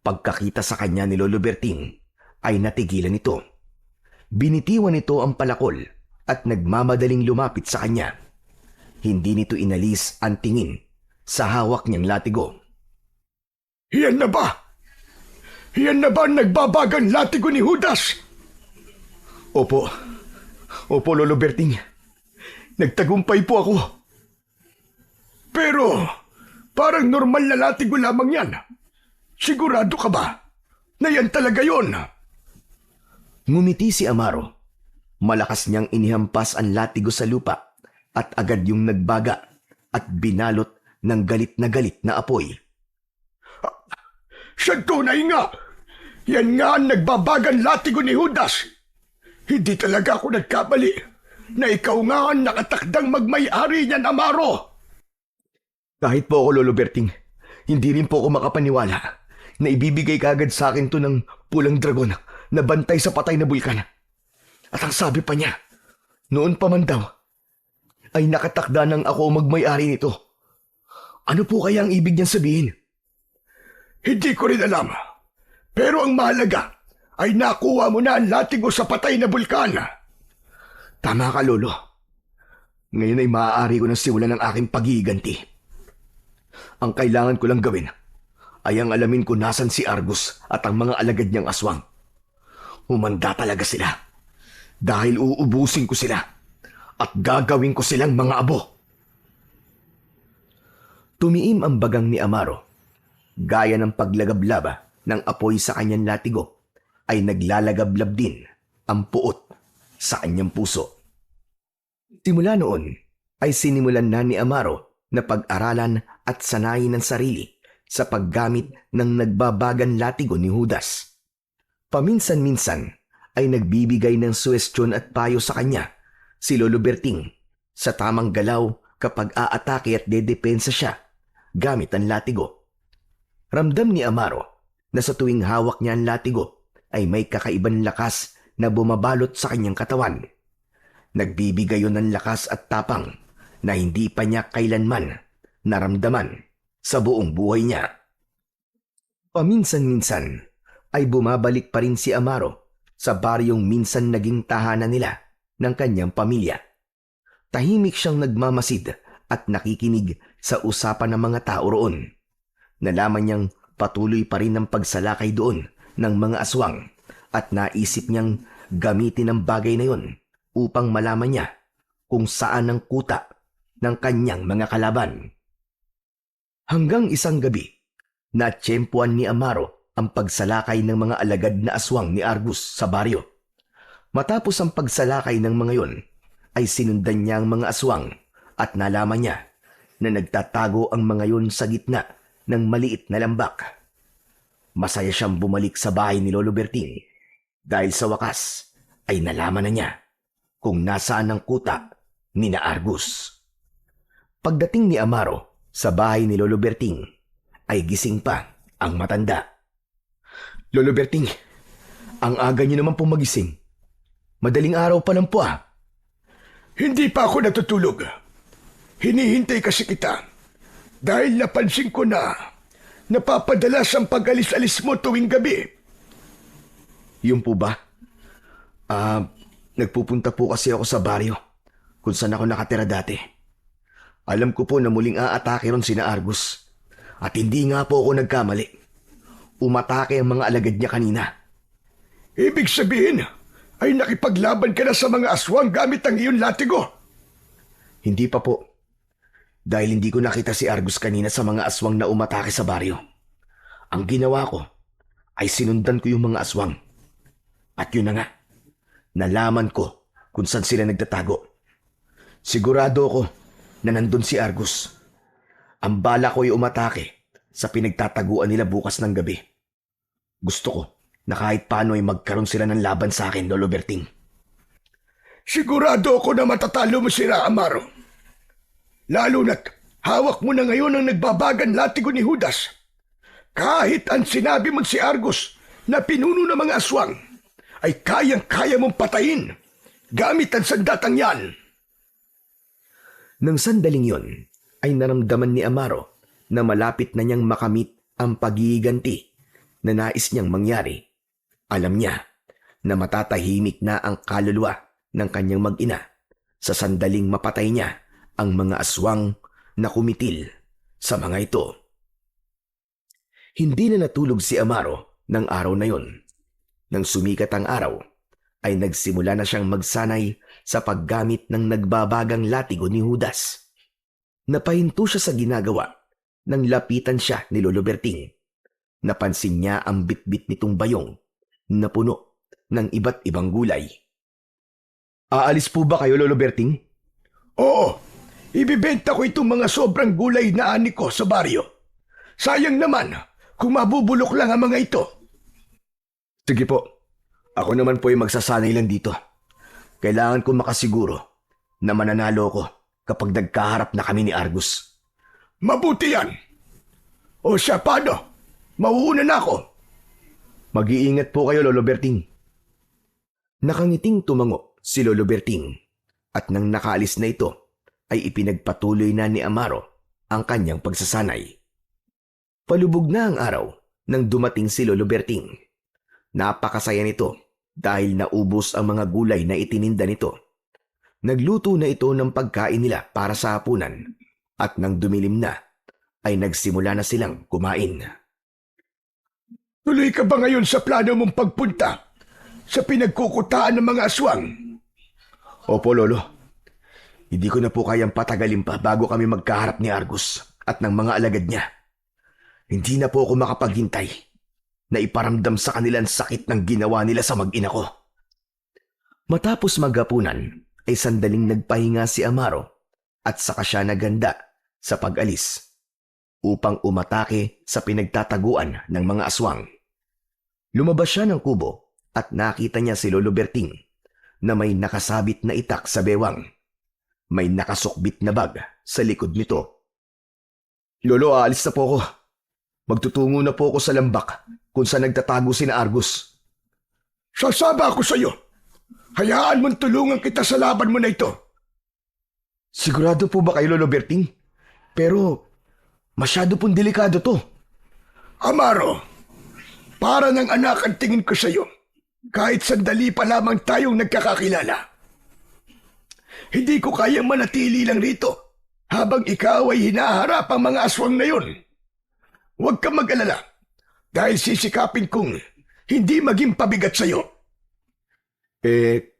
[SPEAKER 1] Pagkakita sa kanya ni Lolo Berting ay natigilan ito. Binitiwan nito ang palakol at nagmamadaling lumapit sa kanya. Hindi nito inalis ang tingin sa hawak niyang latigo.
[SPEAKER 2] Iyan na ba? Iyan na ba ang nagbabagang latigo ni Judas?
[SPEAKER 1] Opo. Opo, Lolo Berting. Nagtagumpay po ako.
[SPEAKER 2] Pero parang normal na latigo lamang yan. Sigurado ka ba na yan talaga yon?
[SPEAKER 1] Ngumiti si Amaro. Malakas niyang inihampas ang latigo sa lupa at agad yung nagbaga at binalot ng galit na apoy.
[SPEAKER 2] Siya tunay nga! Yan nga ang nagbabagang latigo ni Judas! Hindi talaga ako nagkamali na ikaw nga ang nakatakdang magmay-ari niyan, Amaro!
[SPEAKER 1] Kahit po ako, Lolo Berting, hindi rin po ako makapaniwala na ibibigay kagad sa akin to ng pulang dragon na bantay sa patay na bulkan. At ang sabi pa niya, noon pa man daw, ay nakatakda nang ako magmay-ari nito. Ano po kaya ang ibig niyang sabihin?
[SPEAKER 2] Hindi ko rin alam. Pero ang mahalaga ay nakuha mo na ang latigo sa patay na bulkan.
[SPEAKER 1] Tama ka, Lolo. Ngayon ay maaari ko nang simulan ang aking paghihiganti. Ang kailangan ko lang gawin ay ang alamin kung nasan si Argus at ang mga alagad niyang aswang. Humanda talaga sila dahil uubusin ko sila at gagawin ko silang mga abo. Tumiim ang bagang ni Amaro. Gaya ng paglagablaba ng apoy sa kanyang latigo, ay naglalagablab din ang puot sa kanyang puso. Simula noon ay sinimulan na ni Amaro na pag-aralan at sanayin ng sarili sa paggamit ng nagbabagang latigo ni Judas. Paminsan-minsan ay nagbibigay ng suwestyon at payo sa kanya si Lolo Berting sa tamang galaw kapag aatake at dedepensa siya gamit ang latigo. Ramdam ni Amaro na sa tuwing hawak niya ang latigo ay may kakaibang lakas na bumabalot sa kanyang katawan. Nagbibigay yun ng lakas at tapang na hindi pa niya kailanman naramdaman sa buong buhay niya. Paminsan-minsan ay bumabalik pa rin si Amaro sa baryong minsan naging tahanan nila ng kanyang pamilya. Tahimik siyang nagmamasid at nakikinig sa usapan ng mga tao roon. Nalaman niyang patuloy pa rin ang pagsalakay doon ng mga aswang at naisip niyang gamitin ang bagay na yon upang malaman niya kung saan ang kuta ng kanyang mga kalaban. Hanggang isang gabi, natsyempuan ni Amaro ang pagsalakay ng mga alagad na aswang ni Argus sa baryo. Matapos ang pagsalakay ng mga yon, ay sinundan niya ang mga aswang at nalaman niya na nagtatago ang mga yon sa gitna ng maliit na lambak. Masaya siyang bumalik sa bahay ni Lolo Berting dahil sa wakas ay nalaman na niya kung nasaan ang kuta ni na Argus. Pagdating ni Amaro sa bahay ni Lolo Berting ay gising pa ang matanda. Lolo Berting, ang aga niyo naman pong magising. Madaling araw pa lang po ah.
[SPEAKER 2] Hindi pa ako natutulog. Hinihintay kasi kita dahil napansin ko na napapadalas ang pag-alis-alis mo tuwing gabi.
[SPEAKER 1] Yun po ba? Nagpupunta po kasi ako sa baryo kung saan ako nakatira dati. Alam ko po na muling aatake ron sina Argus. At hindi nga po ako nagkamali. Umatake ang mga alagad niya kanina.
[SPEAKER 2] Ibig sabihin ay nakipaglaban ka na sa mga aswang gamit ang iyong latigo.
[SPEAKER 1] Hindi pa po. Dahil hindi ko nakita si Argus kanina sa mga aswang na umatake sa baryo. Ang ginawa ko ay sinundan ko yung mga aswang. At yun na nga, nalaman ko kung saan sila nagtatago. Sigurado ako na nandun si Argus. Ang bala ko ay umatake sa pinagtataguan nila bukas ng gabi. Gusto ko na kahit paano ay magkaroon sila ng laban sa akin, Lolo Berting.
[SPEAKER 2] Sigurado ako na matatalo mo sila, Amaro. Lalo na't hawak mo na ngayon ang nagbabagan latigo ni Judas. Kahit ang sinabi mo si Argus na pinuno ng mga aswang, ay kayang-kaya mong patayin gamit ang sandatang yan.
[SPEAKER 1] Nang sandaling yon, ay naramdaman ni Amaro na malapit na niyang makamit ang paghihiganti na nais niyang mangyari. Alam niya na matatahimik na ang kaluluwa ng kanyang mag-ina sa sandaling mapatay niya ang mga aswang na kumitil sa mga ito. Hindi na natulog si Amaro ng araw na yon. Nang sumikat ang araw, ay nagsimula na siyang magsanay sa paggamit ng nagbabagang latigo ni Judas. Napahinto siya sa ginagawa nang lapitan siya ni Lolo Berting. Napansin niya ang bitbit nitong bayong na puno ng iba't ibang gulay. Aalis po ba kayo, Lolo Berting?
[SPEAKER 2] Oo, ibibenta ko itong mga sobrang gulay na ani ko sa baryo. Sayang naman kung mabubulok lang ang mga ito.
[SPEAKER 1] Sige po, ako naman po ay magsasanay lang dito. Kailangan ko makasiguro na mananalo ko kapag nagkaharap na kami ni Argus.
[SPEAKER 2] Mabuti yan. O siya, paano? Mauuna na ako.
[SPEAKER 1] Mag-iingat po kayo, Lolo Berting. Nakangiting tumango si Lolo Berting at nang nakaalis na ito ay ipinagpatuloy na ni Amaro ang kanyang pagsasanay. Palubog na ang araw nang dumating si Lolo Berting. Napakasaya nito dahil naubos ang mga gulay na itininda nito. Nagluto na ito ng pagkain nila para sa hapunan at nang dumilim na ay nagsimula na silang kumain.
[SPEAKER 2] Tuloy ka ba ngayon sa plano mong pagpunta sa pinagkukutaan ng mga aswang?
[SPEAKER 1] Opo, Lolo. Hindi ko na po kayang patagalin pa bago kami magkaharap ni Argus at ng mga alagad niya. Hindi na po ako makapaghintay na iparamdam sa kanila ang sakit ng ginawa nila sa mag-ina ko. Matapos maghapunan ay sandaling nagpahinga si Amaro at saka siya naganda sa pag-alis upang umatake sa pinagtataguan ng mga aswang. Lumabas siya ng kubo at nakita niya si Lolo Berting na may nakasabit na itak sa bewang. May nakasukbit na bag sa likod nito. Lolo, aalis na po ako. Magtutungo na po ako sa lambak kung saan nagtatago si na Argus.
[SPEAKER 2] Sasama ako sa iyo. Hayaan mong tulungan kita sa laban mo na ito.
[SPEAKER 1] Sigurado po ba kayo, Lolo Berting? Pero masyado pong delikado to.
[SPEAKER 2] Amaro, para ng anak ang tingin ko sa iyo. Kahit sandali pa lamang tayong nagkakakilala. Hindi ko kayang manatili lang rito habang ikaw ay hinaharap ang mga aswang na yun. Huwag kang mag-alala dahil sisikapin kong hindi maging pabigat sa iyo.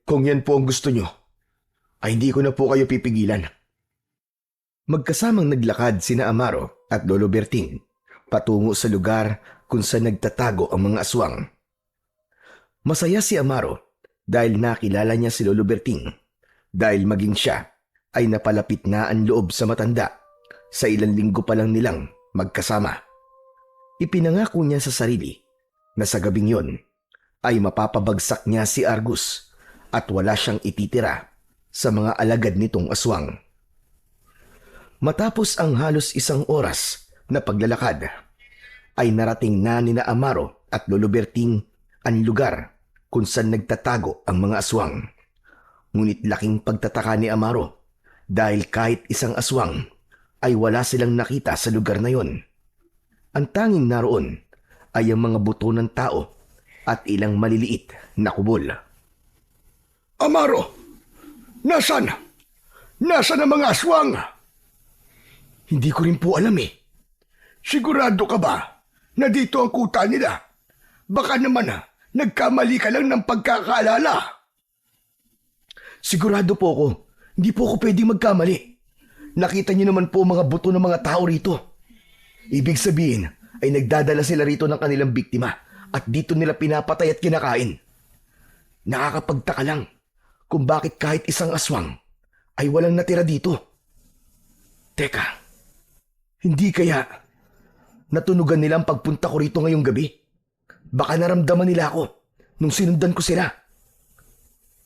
[SPEAKER 1] Kung yan po ang gusto nyo, ay hindi ko na po kayo pipigilan. Magkasamang naglakad sina Amaro at Lolo Berting patungo sa lugar kung saan nagtatago ang mga aswang. Masaya si Amaro dahil nakilala niya si Lolo Berting dahil maging siya ay napalapit na ang loob sa matanda sa ilang linggo pa lang nilang magkasama. Ipinangako niya sa sarili na sa gabing yon ay mapapabagsak niya si Argus at wala siyang ititira sa mga alagad nitong aswang. Matapos ang halos isang oras na paglalakad, ay narating na ni Amaro at Lolo Berting ang lugar kung saan nagtatago ang mga aswang. Ngunit laking pagtataka ni Amaro dahil kahit isang aswang ay wala silang nakita sa lugar na yon. Ang tanging naroon ay ang mga buto ng tao at ilang maliliit na kubol.
[SPEAKER 2] Amaro, nasan? Nasaan ang mga aswang?
[SPEAKER 1] Hindi ko rin po alam eh.
[SPEAKER 2] Sigurado ka ba na dito ang kuta nila? Baka naman nagkamali ka lang ng pagkakaalala.
[SPEAKER 1] Sigurado po ako, hindi po ako pwedeng magkamali. Nakita niyo naman po mga buto ng mga tao rito. Ibig sabihin ay nagdadala sila rito ng kanilang biktima at dito nila pinapatay at kinakain. Nakakapagtaka lang kung bakit kahit isang aswang ay walang natira dito. Teka, hindi kaya natunugan nila ang pagpunta ko rito ngayong gabi? Baka naramdaman nila ako nung sinundan ko sila.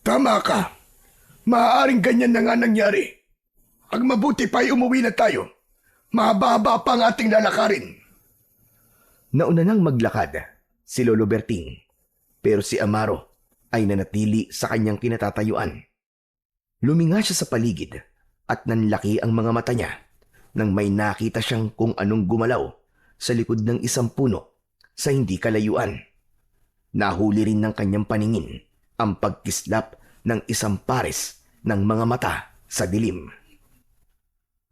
[SPEAKER 2] Tama ka. Maaaring ganyan na nga nangyari. Ang mabuti pa ay umuwi na tayo. Mahaba-haba pa ang ating lalakarin.
[SPEAKER 1] Nauna nang maglakad si Lolo Berting, pero si Amaro ay nanatili sa kanyang kinatatayuan. Luminga siya sa paligid at nanlaki ang mga mata niya nang may nakita siyang kung anong gumalaw sa likod ng isang puno sa hindi kalayuan. Nahuli rin ng kanyang paningin ang pagkislap ng isang pares ng mga mata sa dilim.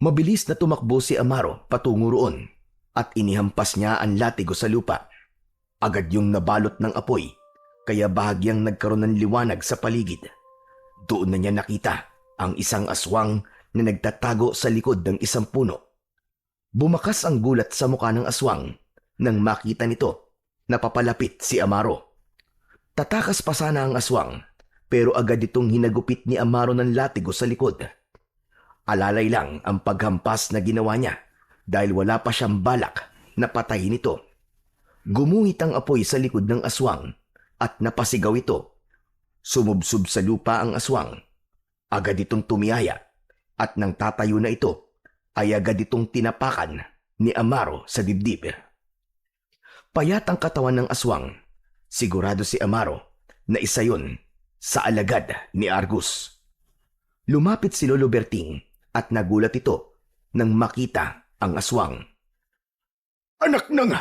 [SPEAKER 1] Mabilis na tumakbo si Amaro patungo roon at inihampas niya ang latigo sa lupa. Agad yung nabalot ng apoy kaya bahagyang nagkaroon ng liwanag sa paligid. Doon na niya nakita ang isang aswang na nagtatago sa likod ng isang puno. Bumakas ang gulat sa mukha ng aswang nang makita nito na papalapit si Amaro. Tatakas pa sana ang aswang pero agad itong hinagupit ni Amaro ng latigo sa likod. Alalay lang ang paghampas na ginawa niya dahil wala pa siyang balak na patayin ito. Gumuhit ang apoy sa likod ng aswang at napasigaw ito. Sumubsob sa lupa ang aswang. Agad itong tumiyaya at nang tatayo na ito ay agad itong tinapakan ni Amaro sa dibdib. Payat ang katawan ng aswang. Sigurado si Amaro na isa yun sa alagad ni Argus. Lumapit si Lolo Berting at nagulat ito nang makita ang aswang.
[SPEAKER 2] Anak na nga!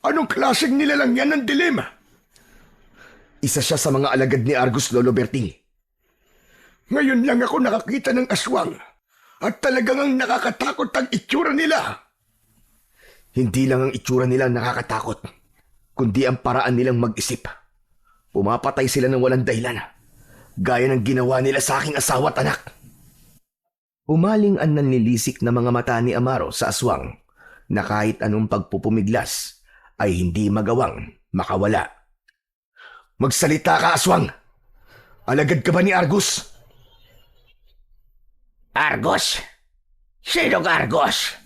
[SPEAKER 2] Anong klaseng nilalang yan ng dilim?
[SPEAKER 1] Isa siya sa mga alagad ni Argus, Lolo Berting.
[SPEAKER 2] Ngayon lang ako nakakita ng aswang at talagang ang nakakatakot ang itsura nila.
[SPEAKER 1] Hindi lang ang itsura nila ang nakakatakot, kundi ang paraan nilang mag-isip. Pumapatay sila ng walang dahilan, gaya ng ginawa nila sa aking asawa at anak. Umaling ang nanlilisik na mga mata ni Amaro sa aswang na kahit anong pagpupumiglas ay hindi magawang makawala. Magsalita ka, aswang! Alagad ka ba ni Argus?
[SPEAKER 3] Argos? Sinong Argos?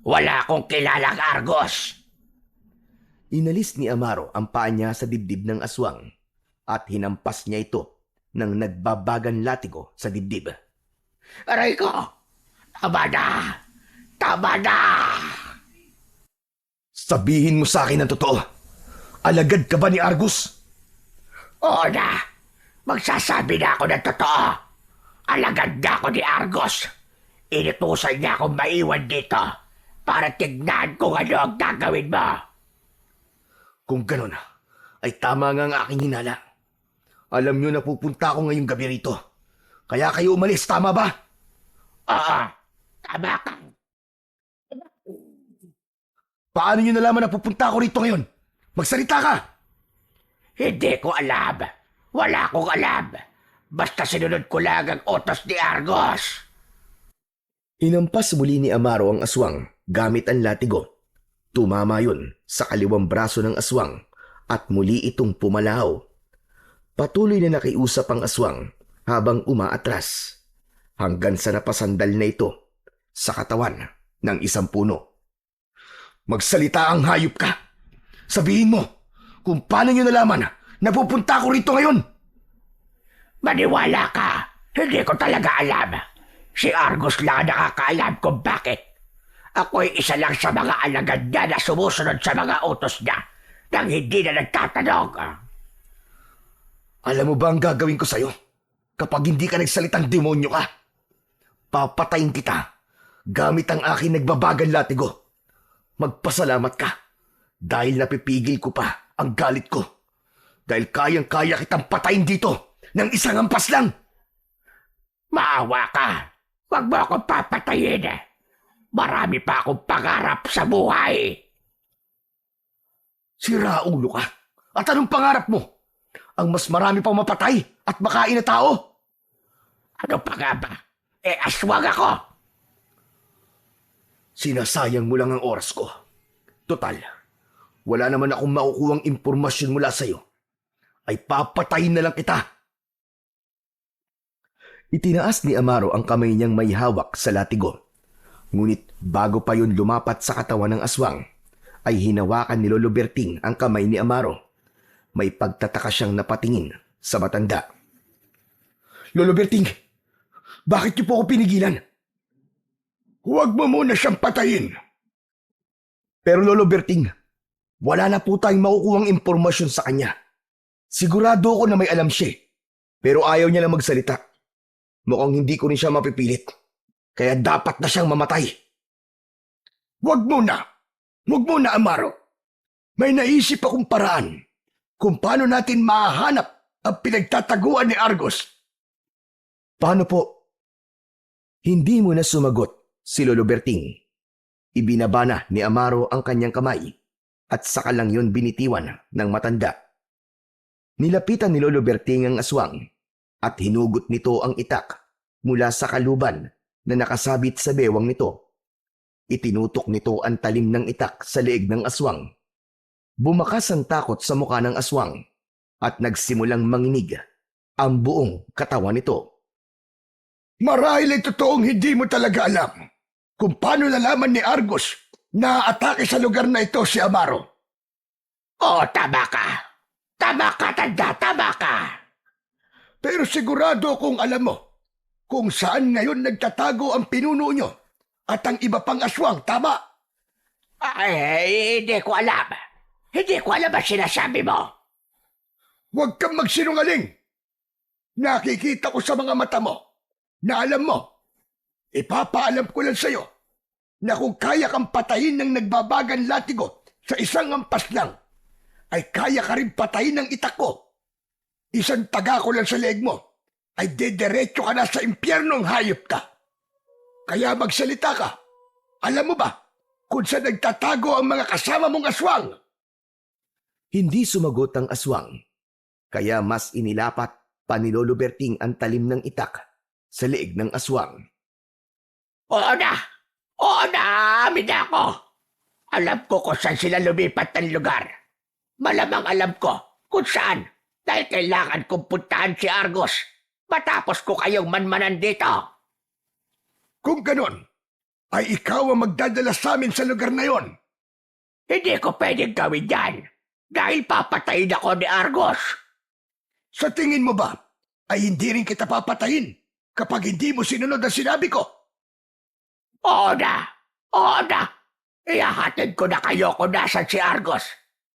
[SPEAKER 3] Wala akong kilalang Argos.
[SPEAKER 1] Inalis ni Amaro ang paa niya sa dibdib ng aswang at hinampas niya ito ng nagbabagan latigo sa dibdib.
[SPEAKER 3] Aray ko! Tama na! Tama na!
[SPEAKER 1] Sabihin mo sa akin ang totoo. Alagad ka ba ni Argus?
[SPEAKER 3] Oo na! Magsasabi na ako ng totoo. Alagad na ako ni Argos. Inutusan niya akong maiwan dito para tignan kung ano ang gagawin mo.
[SPEAKER 1] Kung ganun, ay tama nga ang aking hinala. Alam niyo na pupunta ako ngayong gabi rito. Kaya kayo umalis, tama ba?
[SPEAKER 3] Oo, tama ka.
[SPEAKER 1] Paano niyo nalaman na pupunta ako rito ngayon? Magsalita ka!
[SPEAKER 3] Hindi ko alam. Wala akong alam. Basta sinunod ko lang ang utos ni Argos.
[SPEAKER 1] Inampas muli ni Amaro ang aswang gamit ang latigo. Tumama yun sa kaliwang braso ng aswang at muli itong pumalaw. Patuloy na nakiusap ang aswang habang umaatras hanggang sa napasandal na ito sa katawan ng isang puno. Magsalita ang hayop ka! Sabihin mo kung paano nyo nalaman na pupunta ako rito ngayon!
[SPEAKER 3] Maniwala ka. Hindi ko talaga alam. Si Argos lang ang nakakaalam kung bakit. Ako'y isa lang sa mga alagad niya na sumusunod sa mga utos niya nang hindi na nagtatanong.
[SPEAKER 1] Alam mo ba ang gagawin ko sa'yo? Kapag hindi ka nagsalitang demonyo ka, papatayin kita gamit ang aking nagbabagang latigo. Magpasalamat ka dahil napipigil ko pa ang galit ko. Dahil kayang-kaya kitang patayin dito ng isang hampas lang.
[SPEAKER 3] Maawa ka. Huwag mo akong papatayin. Marami pa akong pangarap sa buhay.
[SPEAKER 1] Sira ulo ka. At anong pangarap mo? Ang mas marami pang mapatay at makain na tao?
[SPEAKER 3] Ano pa nga ba? Aswang ako.
[SPEAKER 1] Sinasayang mo lang ang oras ko. Total, wala naman akong makukuhang impormasyon mula sa'yo. Ay papatayin na lang kita. Itinaas ni Amaro ang kamay niyang may hawak sa latigo. Ngunit bago pa yun lumapat sa katawan ng aswang, ay hinawakan ni Lolo Berting ang kamay ni Amaro. May pagtataka siyang napatingin sa matanda. Lolo Berting, bakit niyo po ako pinigilan?
[SPEAKER 2] Huwag mo muna siyang patayin.
[SPEAKER 1] Pero Lolo Berting, wala na po tayong makukuhang impormasyon sa kanya. Sigurado ako na may alam siya, pero ayaw niya lang magsalita. Mukhang hindi ko rin siya mapipilit, kaya dapat na siyang mamatay.
[SPEAKER 2] Huwag muna, Amaro. May naisip akong paraan kung paano natin mahanap ang pinagtataguan ni Argos.
[SPEAKER 1] Paano po? Hindi mo na sumagot si Lolo Berting. Ibinaba na ni Amaro ang kanyang kamay at saka lang yun binitiwan ng matanda. Nilapitan ni Lolo Berting ang aswang at hinugot nito ang itak mula sa kaluban na nakasabit sa bewang nito. Itinutok nito ang talim ng itak sa leeg ng aswang Bumakas ang takot sa mukha ng aswang at nagsimulang manginig ang buong katawan nito.
[SPEAKER 2] Marahil ay totoong hindi mo talaga alam kung paano nalaman ni Argos na atake sa lugar na ito si Amaro.
[SPEAKER 3] Oo, tama ka. Tama ka, tanda, tama ka.
[SPEAKER 2] Pero sigurado kung alam mo kung saan ngayon nagtatago ang pinuno nyo at ang iba pang aswang, tama?
[SPEAKER 3] Ay, hindi ko alam. Hindi ko alam ang sinasabi mo.
[SPEAKER 2] Huwag kang magsinungaling. Nakikita ko sa mga mata mo na alam mo. Ipapaalam ko lang sa'yo na kung kaya kang patayin ng nagbabagang latigo sa isang ampas lang, ay kaya ka rin patayin ng itak ko. Isang taga ko lang sa leeg mo, ay dederecho ka na sa impyernong hayop ka. Kaya magsalita ka. Alam mo ba kung saan nagtatago ang mga kasama mong aswang?
[SPEAKER 1] Hindi sumagot ang aswang, kaya mas inilapat pa ni Lolo Berting ang talim ng itak sa leeg ng aswang.
[SPEAKER 3] Oo na! Oo na! Amin na ako! Alam ko kung saan sila lumipat ng lugar. Malamang alam ko kung saan dahil kailangan kong puntahan si Argos matapos ko kayong manmanan dito.
[SPEAKER 2] Kung ganon, ay ikaw ang magdadala sa amin sa lugar na yon.
[SPEAKER 3] Hindi ko pwedeng gawin yan dahil papatayin ako ni Argos.
[SPEAKER 2] Sa tingin mo ba, ay hindi rin kita papatayin kapag hindi mo sinunod ang sinabi ko?
[SPEAKER 3] Oo na! Oo na! Ihahatid ko na kayo kung nasan si Argos.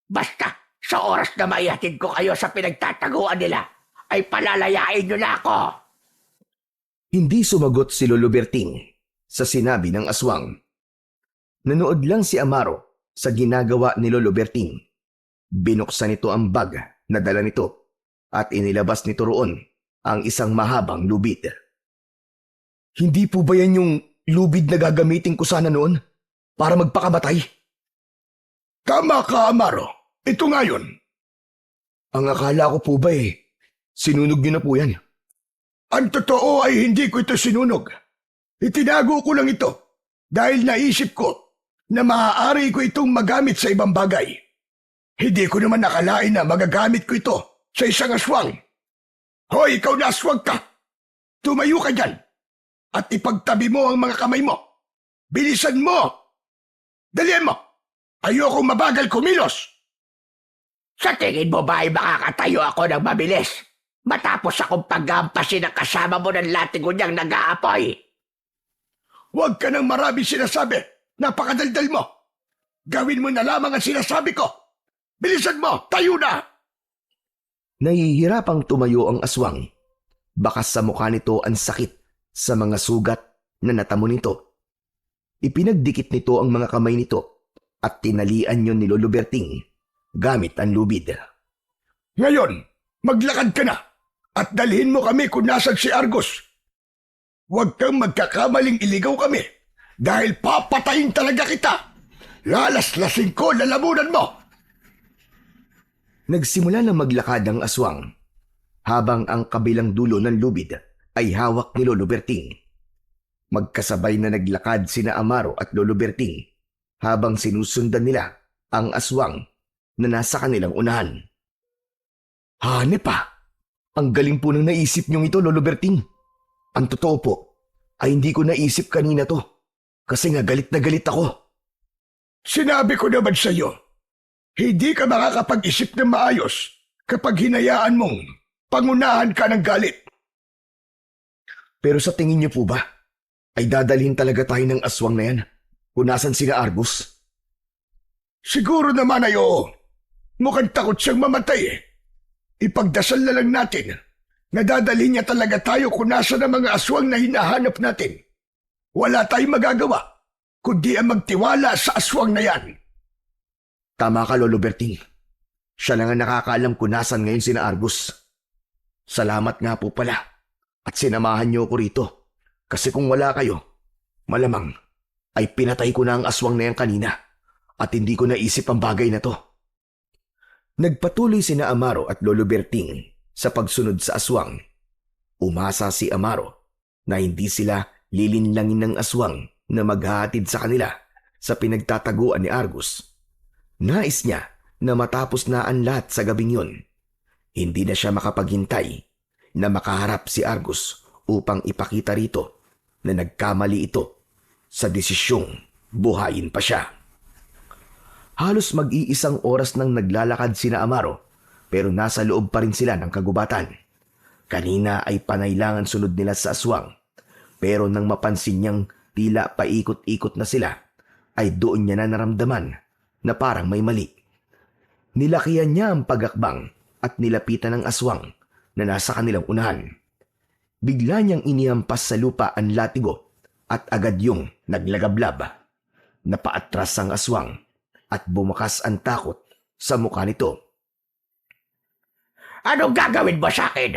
[SPEAKER 3] Basta, sa oras na maihatid ko kayo sa pinagtataguan nila, ay palalayain nyo na ako.
[SPEAKER 1] Hindi sumagot si Lolo Berting sa sinabi ng aswang. Nanood lang si Amaro sa ginagawa ni Lolo Berting. Binuksan nito ang bag na dala nito at inilabas nito roon ang isang mahabang lubid. Hindi po ba yan yung lubid na gagamitin ko sana noon para magpakamatay?
[SPEAKER 2] Tama ka, Amaro. Ito nga yun.
[SPEAKER 1] Ang akala ko po ba sinunog niyo na po yan.
[SPEAKER 2] Ang totoo ay hindi ko ito sinunog. Itinago ko lang ito dahil naisip ko na maaari ko itong magamit sa ibang bagay. Hindi ko naman nakalain na magagamit ko ito sa isang aswang. Hoy, ikaw na aswang ka! Tumayo ka dyan at ipagtabi mo ang mga kamay mo. Bilisan mo! Dalian mo! Ayokong mabagal kumilos!
[SPEAKER 3] Sa tingin mo ba ay makakatayo ako ng mabilis matapos akong paggampasin ng kasama mo ng latigo niyang nag-aapoy?
[SPEAKER 2] Huwag ka nang marami sinasabi. Napakadaldal mo. Gawin mo na lamang ang sinasabi ko. Bilisan mo! Tayo na!
[SPEAKER 1] Nahihirapang tumayo ang aswang. Bakas sa mukha nito ang sakit sa mga sugat na natamo nito. Ipinagdikit nito ang mga kamay nito at tinalian yon ni Lolo Berting gamit ang lubid.
[SPEAKER 2] Ngayon, maglakad ka na at dalhin mo kami kung nasan si Argos. Huwag kang magkakamaling iligaw kami dahil papatayin talaga kita. Lalaslasin ko lalamunan mo.
[SPEAKER 1] Nagsimula na maglakad ang aswang habang ang kabilang dulo ng lubid ay hawak ni Lolo Berting. Magkasabay na naglakad sina Amaro at Lolo Berting habang sinusundan nila ang aswang na nasa kanilang unahan. Hanep pa! Ang galing po ng naisip niyong ito, Lolo Berting. Ang totoo po ay hindi ko naisip kanina to kasi nga galit na galit ako.
[SPEAKER 2] Sinabi ko naman sa iyo, hindi ka makakapag-isip ng maayos kapag hinayaan mong pangunahan ka ng galit.
[SPEAKER 1] Pero sa tingin niyo po ba, ay dadalhin talaga tayo ng aswang na yan kung nasan sila Argos?
[SPEAKER 2] Siguro naman ay oo. Mukhang takot siyang mamatay eh. Ipagdasal na lang natin na dadalhin niya talaga tayo kung nasan ang mga aswang na hinahanap natin. Wala tayong magagawa kundi ang magtiwala sa aswang na yan.
[SPEAKER 1] Tama ka, Lolo Berting. Siya lang ang nakakaalam kung nasan ngayon sina Argos. Salamat nga po pala at sinamahan niyo ko rito. Kasi kung wala kayo, malamang ay pinatay ko na ang aswang na yan kanina at hindi ko naisip ang bagay na to. Nagpatuloy sina Amaro at Lolo Berting sa pagsunod sa aswang. Umasa si Amaro na hindi sila lilinlangin ng aswang na maghahatid sa kanila sa pinagtataguan ni Argos. Nais niya na matapos na ang lahat sa gabing yun, hindi na siya makapaghintay na makaharap si Argus upang ipakita rito na nagkamali ito sa desisyong buhayin pa siya. Halos mag-iisang oras nang naglalakad sina Amaro pero nasa loob pa rin sila ng kagubatan. Kanina ay panailangan sunod nila sa aswang pero nang mapansin niyang tila paikot-ikot na sila ay doon niya na naramdaman na parang may mali. Nilakihan niya ang pagakbang at nilapitan ng aswang na nasa kanilang unahan. Bigla niyang inihampas sa lupa ang latigo at agad yung naglagablab. Napaatras ang aswang at bumakas ang takot sa mukha nito.
[SPEAKER 3] Anong gagawin mo sa akin?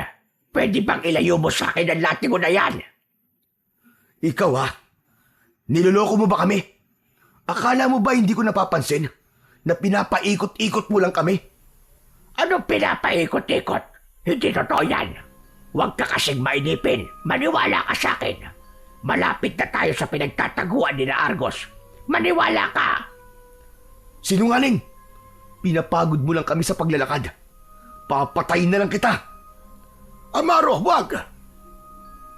[SPEAKER 3] Pwede bang ilayo mo sa akin ang latigo na yan?
[SPEAKER 1] Ikaw ha? Niloloko mo ba kami? Akala mo ba hindi ko napapansin na pinapaikot-ikot mo lang kami?
[SPEAKER 3] Anong pinapaikot-ikot? Hindi totoo yan. Huwag ka kasing mainipin. Maniwala ka sa akin. Malapit na tayo sa pinagtataguan ni na Argos. Maniwala ka!
[SPEAKER 1] Sinungaling! Pinapagod mo lang kami sa paglalakad. Papatayin na lang kita!
[SPEAKER 2] Amaro, wag!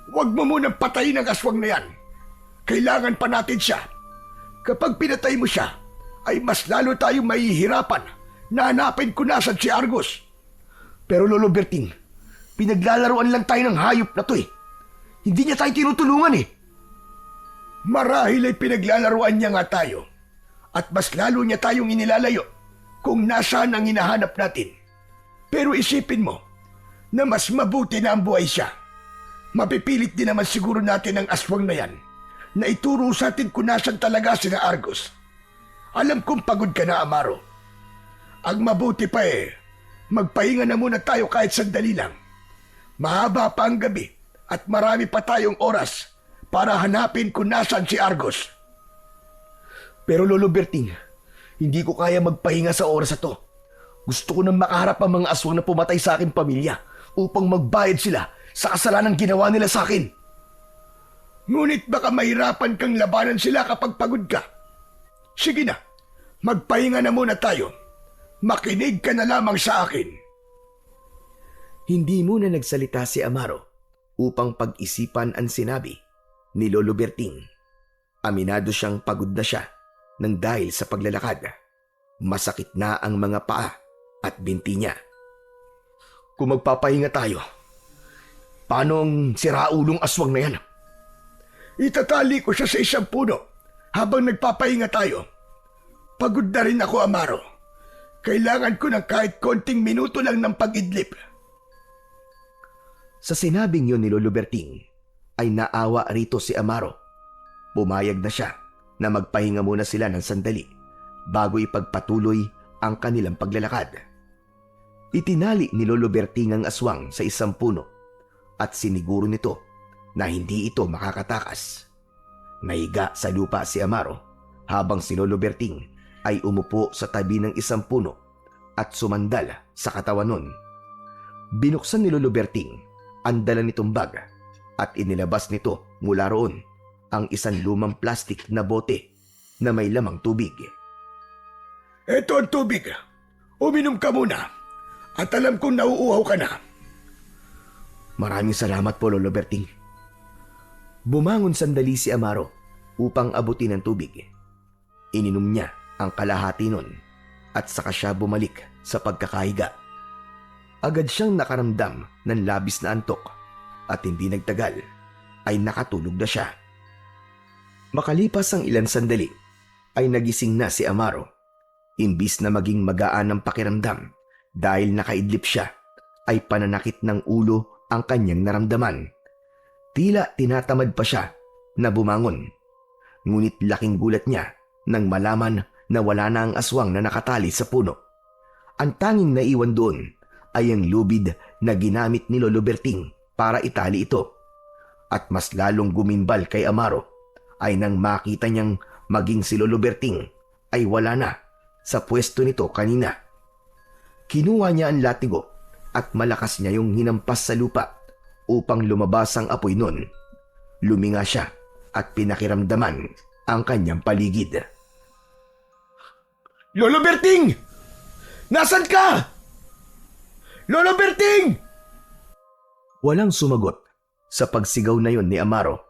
[SPEAKER 2] Wag mo munang patayin ang aswang na yan. Kailangan pa natin siya. Kapag pinatay mo siya, ay mas lalo tayong mahihirapan na hanapin kung nasan si Argos.
[SPEAKER 1] Pero Lolo Berting, pinaglalaroan lang tayo ng hayop na to eh. Hindi niya tayo tinutulungan eh.
[SPEAKER 2] Marahil ay pinaglalaroan niya nga tayo. At mas lalo niya tayong inilalayo kung nasaan ang hinahanap natin. Pero isipin mo na mas mabuti na ang buhay siya. Mapipilit din naman siguro natin ang aswang na yan na ituro sa atin kung nasan talaga si na Argos. Alam kong pagod ka na, Amaro. Ang mabuti pa magpahinga na muna tayo kahit sandali lang. Mahaba pa ang gabi at marami pa tayong oras para hanapin kung nasan si Argos.
[SPEAKER 1] Pero Lolo Berting, hindi ko kaya magpahinga sa oras na to. Gusto ko nang makaharap ang mga aswang na pumatay sa aking pamilya upang magbayad sila sa kasalanang ginawa nila sa akin.
[SPEAKER 2] Ngunit baka mahirapan kang labanan sila kapag pagod ka. Sige na, magpahinga na muna tayo. Makinig ka na lamang sa akin.
[SPEAKER 1] Hindi muna nagsalita si Amaro upang pag-isipan ang sinabi ni Lolo Berting. Aminado siyang pagod na siya nang dahil sa paglalakad. Masakit na ang mga paa at binti niya. Kung magpapahinga tayo, paano ang siraulong aswang na yan?
[SPEAKER 2] Itatali ko siya sa isang puno habang nagpapahinga tayo. Pagod na rin ako, Amaro. Kailangan ko ng kahit konting minuto lang ng pag-idlip.
[SPEAKER 1] Sa sinabing yun ni Lolo Berting, ay naawa rito si Amaro. Pumayag na siya na magpahinga muna sila ng sandali bago ipagpatuloy ang kanilang paglalakad. Itinali ni Lolo Berting ang aswang sa isang puno at siniguro nito na hindi ito makakatakas. Nahiga sa lupa si Amaro habang si Lolo Berting ay umupo sa tabi ng isang puno at sumandal sa katawan nun. Binuksan ni Lolo Berting ang dala nitong bag at inilabas nito mula roon ang isang lumang plastik na bote na may lamang tubig.
[SPEAKER 2] Ito ang tubig. Uminom ka muna at alam kong nauuhaw ka na.
[SPEAKER 1] Maraming salamat po, Lolo Berting. Bumangon sandali si Amaro upang abutin ang tubig. Ininom niya ang kalahati nun at saka siya bumalik sa pagkakahiga. Agad siyang nakaramdam ng labis na antok at hindi nagtagal ay nakatulog na siya. Makalipas ang ilang sandali ay nagising na si Amaro. Imbis na maging magaan ang pakiramdam dahil nakaidlip siya, ay pananakit ng ulo ang kanyang naramdaman. Tila tinatamad pa siya na bumangon. Ngunit laking gulat niya nang malaman na wala na ang aswang na nakatali sa puno. Ang tanging naiwan doon ay ang lubid na ginamit ni Lolo Berting para itali ito. At mas lalong gumimbal kay Amaro ay nang makita niyang maging si Lolo Berting ay wala na sa pwesto nito kanina. Kinuha niya ang latigo at malakas niya yung hinampas sa lupa upang lumabas ang apoy nun. Luminga siya at pinakiramdaman ang kanyang paligid.
[SPEAKER 2] Lolo Berting!
[SPEAKER 1] Nasaan ka? Lolo Berting! Walang sumagot sa pagsigaw na yon ni Amaro.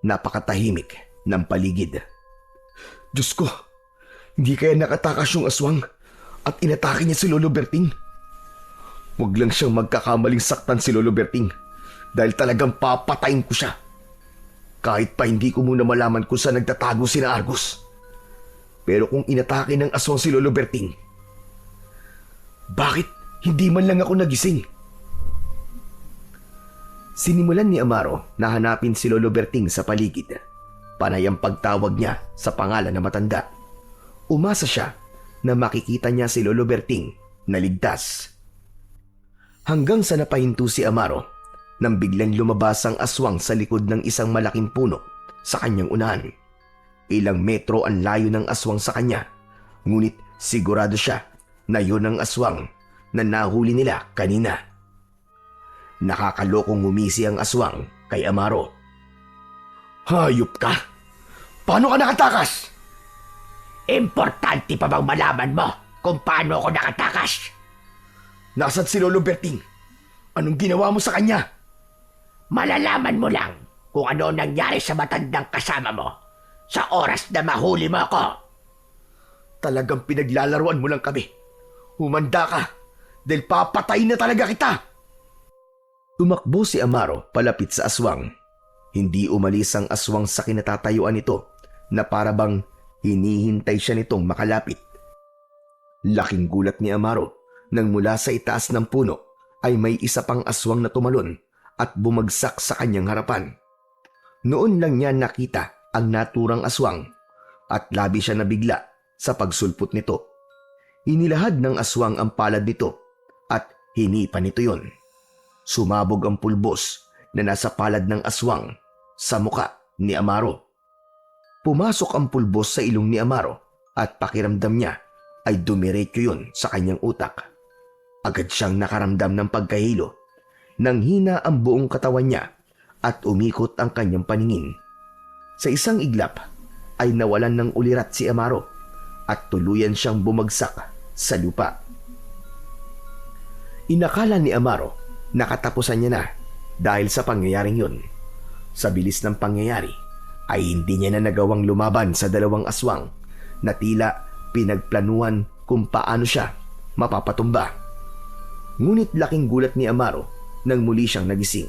[SPEAKER 1] Napakatahimik ng paligid. Diyos ko, hindi kaya nakatakas yung aswang at inatake niya si Lolo Berting? Huwag lang siyang magkakamaling saktan si Lolo Berting dahil talagang papatayin ko siya. Kahit pa hindi ko muna malaman kung saan nagtatago sina Argus. Pero kung inatake ng aswang si Lolo Berting, bakit hindi man lang ako nagising? Sinimulan ni Amaro na hanapin si Lolo Berting sa paligid. Panay ang pagtawag niya sa pangalan na matanda. Umasa siya na makikita niya si Lolo Berting na ligtas. Hanggang sa napahinto si Amaro nang biglang lumabas ang aswang sa likod ng isang malaking puno sa kanyang unahan. Ilang metro ang layo ng aswang sa kanya, ngunit sigurado siya na yun ang aswang na nahuli nila kanina. Nakakalokong ngumisi ang aswang kay Amaro. Hayop ka! Paano ka nakatakas?
[SPEAKER 3] Importante pa bang malaman mo kung paano ako nakatakas?
[SPEAKER 1] Nasaan si Lolo Berting? Anong ginawa mo sa kanya?
[SPEAKER 3] Malalaman mo lang kung ano nangyari sa matandang kasama mo sa oras na mahuli mo ako.
[SPEAKER 1] Talagang pinaglalaruan mo lang kami. Humanda ka dahil papatayin na talaga kita. Tumakbo si Amaro palapit sa aswang. Hindi umalis ang aswang sa kinatatayuan nito na parabang hinihintay siya nitong makalapit. Laking gulat ni Amaro nang mula sa itaas ng puno ay may isa pang aswang na tumalon at bumagsak sa kanyang harapan. Noon lang niya nakita ang naturang aswang at labi siya nabigla sa pagsulpot nito. Inilahad ng aswang ang palad nito at hinipa nito yon. Sumabog ang pulbos na nasa palad ng aswang sa muka ni Amaro. Pumasok ang pulbos sa ilong ni Amaro at pakiramdam niya ay dumiretso yun sa kanyang utak. Agad siyang nakaramdam ng pagkahilo. Nanghina ang buong katawan niya at umikot ang kanyang paningin. Sa isang iglap ay nawalan ng ulirat si Amaro at tuluyan siyang bumagsak sa lupa. Inakala ni Amaro nakatapusan niya na dahil sa pangyayaring yun. Sa bilis ng pangyayari ay hindi niya na nagawang lumaban sa dalawang aswang na tila pinagplanuhan kung paano siya mapapatumba. Ngunit laking gulat ni Amaro nang muli siyang nagising.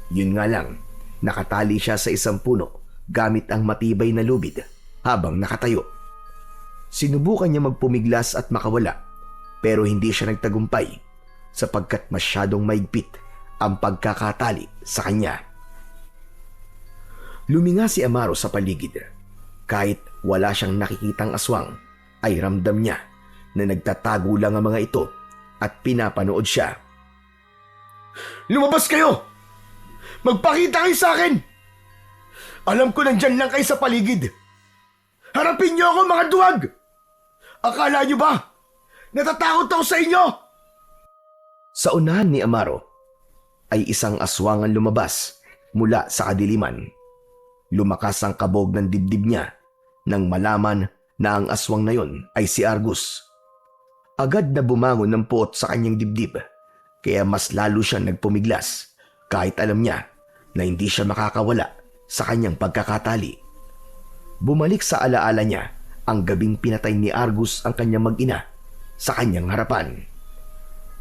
[SPEAKER 1] Yun nga lang, nakatali siya sa isang puno gamit ang matibay na lubid habang nakatayo. Sinubukan niya magpumiglas at makawala pero hindi siya nagtagumpay sapagkat masyadong maigpit ang pagkakatali sa kanya. Luminga si Amaro sa paligid. Kahit wala siyang nakikitang aswang, ay ramdam niya na nagtatago lang ang mga ito at pinapanood siya. Lumabas kayo! Magpakita kayo sa akin! Alam ko nandyan lang kayo sa paligid. Harapin niyo ako, mga duwag! Akala niyo ba natatakot ako sa inyo? Sa unahan ni Amaro ay isang aswang ang lumabas mula sa kadiliman. Lumakas ang kabog ng dibdib niya nang malaman na ang aswang na yon ay si Argus. Agad na bumangon ng puot sa kanyang dibdib kaya mas lalo siyang nagpumiglas kahit alam niya na hindi siya makakawala sa kanyang pagkakatali. Bumalik sa alaala niya ang gabing pinatay ni Argus ang kanyang mag-ina sa kanyang harapan.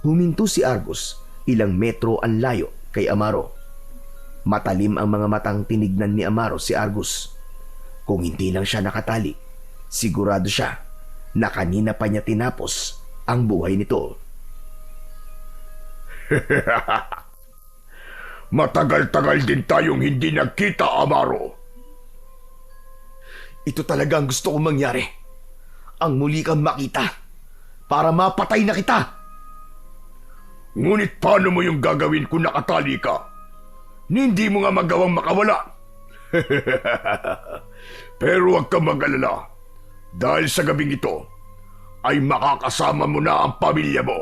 [SPEAKER 1] Huminto si Argus ilang metro ang layo kay Amaro. Matalim ang mga matang tinignan ni Amaro si Argus. Kung hindi lang siya nakatali, sigurado siya na kanina pa niya tinapos ang buhay nito.
[SPEAKER 2] Matagal-tagal din tayong hindi nagkita, Amaro.
[SPEAKER 1] Ito talaga ang gusto kong mangyari. Ang muli kang makita para mapatay na kita.
[SPEAKER 2] Ngunit paano mo yung gagawin kung nakatali ka? Hindi mo nga magawang makawala. Pero huwag kang mag-alala. Dahil sa gabing ito, ay makakasama mo na ang pamilya mo.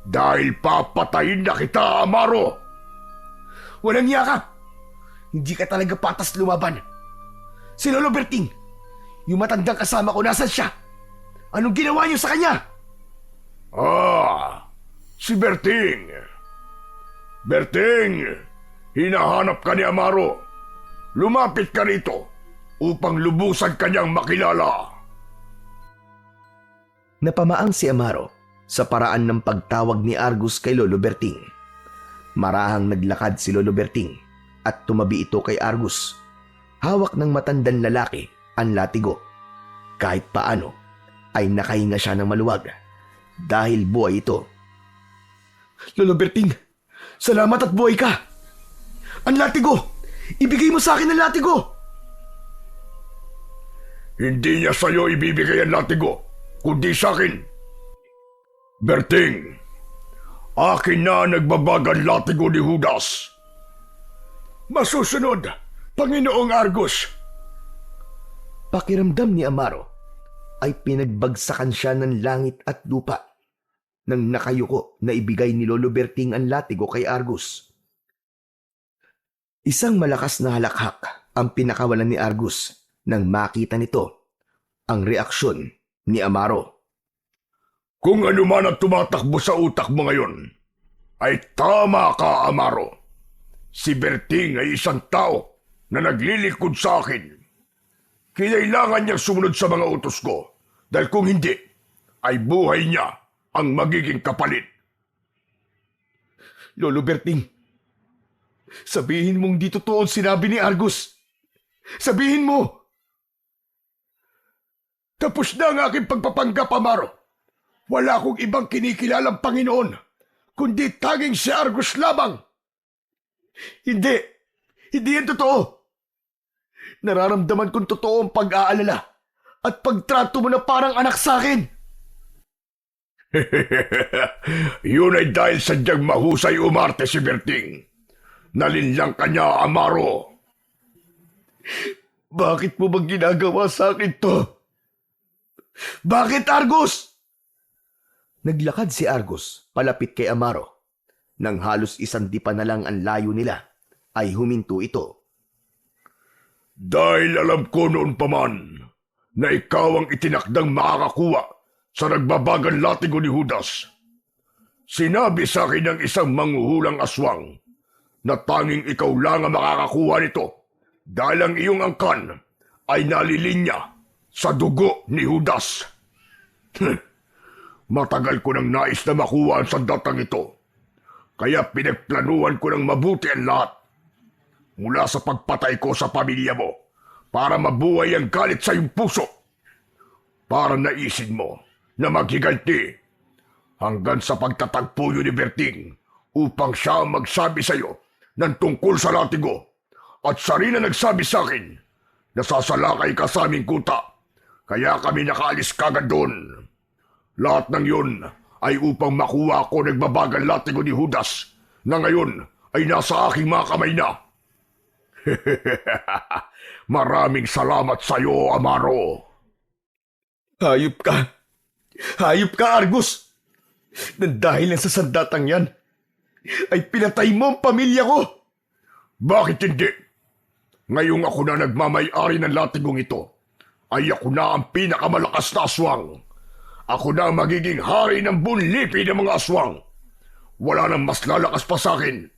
[SPEAKER 2] Dahil papatayin na kita, Amaro.
[SPEAKER 1] Walang yakap. Hindi ka talaga patas lumaban. Si Lolo Berting, yung matandang kasama ko, nasan siya? Anong ginawa niyo sa kanya?
[SPEAKER 2] Si Berting. Berting, hinahanap ka ni Amaro. Lumapit ka rito upang lubusan kanyang makilala.
[SPEAKER 1] Napamaang si Amaro sa paraan ng pagtawag ni Argus kay Lolo Berting. Marahang naglakad si Lolo Berting at tumabi ito kay Argus. Hawak ng matandang lalaki ang latigo. Kahit paano ay nakahinga siya ng maluwag dahil buhay ito. Lolo Berting, salamat at buhay ka! Ang latigo! Ibigay mo sa akin ang latigo!
[SPEAKER 2] Hindi niya sa'yo ibibigay ang latigo, kundi sa akin. Berting, akin na nagbabagang latigo ni Judas. Masusunod, Panginoong Argus.
[SPEAKER 1] Pakiramdam ni Amaro ay pinagbagsakan siya ng langit at lupa nang nakayuko na ibigay ni Lolo Berting ang latigo kay Argus. Isang malakas na halakhak ang pinakawalan ni Argus nang makita nito ang reaksyon ni Amaro.
[SPEAKER 2] Kung ano man ang tumatakbo sa utak mo ngayon, ay tama ka, Amaro. Si Berting ay isang tao na naglilingkod sa akin. Kailangan niyang sumunod sa mga utos ko dahil kung hindi, ay buhay niya ang magiging kapalit.
[SPEAKER 1] Lolo Berting, sabihin mong di totoo ang sinabi ni Argus. Sabihin mo!
[SPEAKER 2] Tapos na ang aking pagpapanggap, Amaro. Wala akong ibang kinikilalang Panginoon, kundi tanging si Argus lamang.
[SPEAKER 1] Hindi! Hindi yan totoo! Nararamdaman kong totoo ang pag-aalala at pagtrato mo na parang anak sa akin.
[SPEAKER 2] Yun ay dahil sadyang mahusay umarte si Berting. Nalinlang ka niya, Amaro.
[SPEAKER 1] Bakit mo bang ginagawa sa akin to? Bakit, Argus? Naglakad si Argus palapit kay Amaro. Nang halos isang dipa na lang ang layo nila, ay huminto ito.
[SPEAKER 2] Dahil alam ko noon pa man na ikaw ang itinakdang makakakuha sa nagbabagang latigo ni Judas. Sinabi sa akin ng isang manghuhulang aswang na tanging ikaw lang ang makakakuha nito dahil ang iyong angkan ay nalilinya sa dugo ni Judas. Matagal ko nang nais na makuha ang sandatang ito, kaya pinagplanuhan ko ng mabuti ang lahat. Mula sa pagpatay ko sa pamilya mo para mabuhay ang galit sa iyong puso. Para naisin mo na maghiganti hanggang sa pagtatagpo ni Berting upang siya magsabi sa iyo ng tungkol sa latigo. At siya rin na nagsabi sa akin na sasalakay ka sa aming kuta, kaya kami nakaalis kagad doon. Lahat ng yun ay upang makuha ko nagbabagang latigo ni Judas na ngayon ay nasa aking mga kamay na. Maraming salamat sa iyo, Amaro.
[SPEAKER 1] Hayop ka! Hayop ka, Argus! Nang dahil lang sa sandatang yan, ay pinatay mo ang pamilya ko!
[SPEAKER 2] Bakit hindi? Ngayong ako na nagmamay-ari ng latigong ito, ay ako na ang pinakamalakas na aswang. Ako na ang magiging hari ng bunlipi ng mga aswang. Wala nang mas lalakas pa sa akin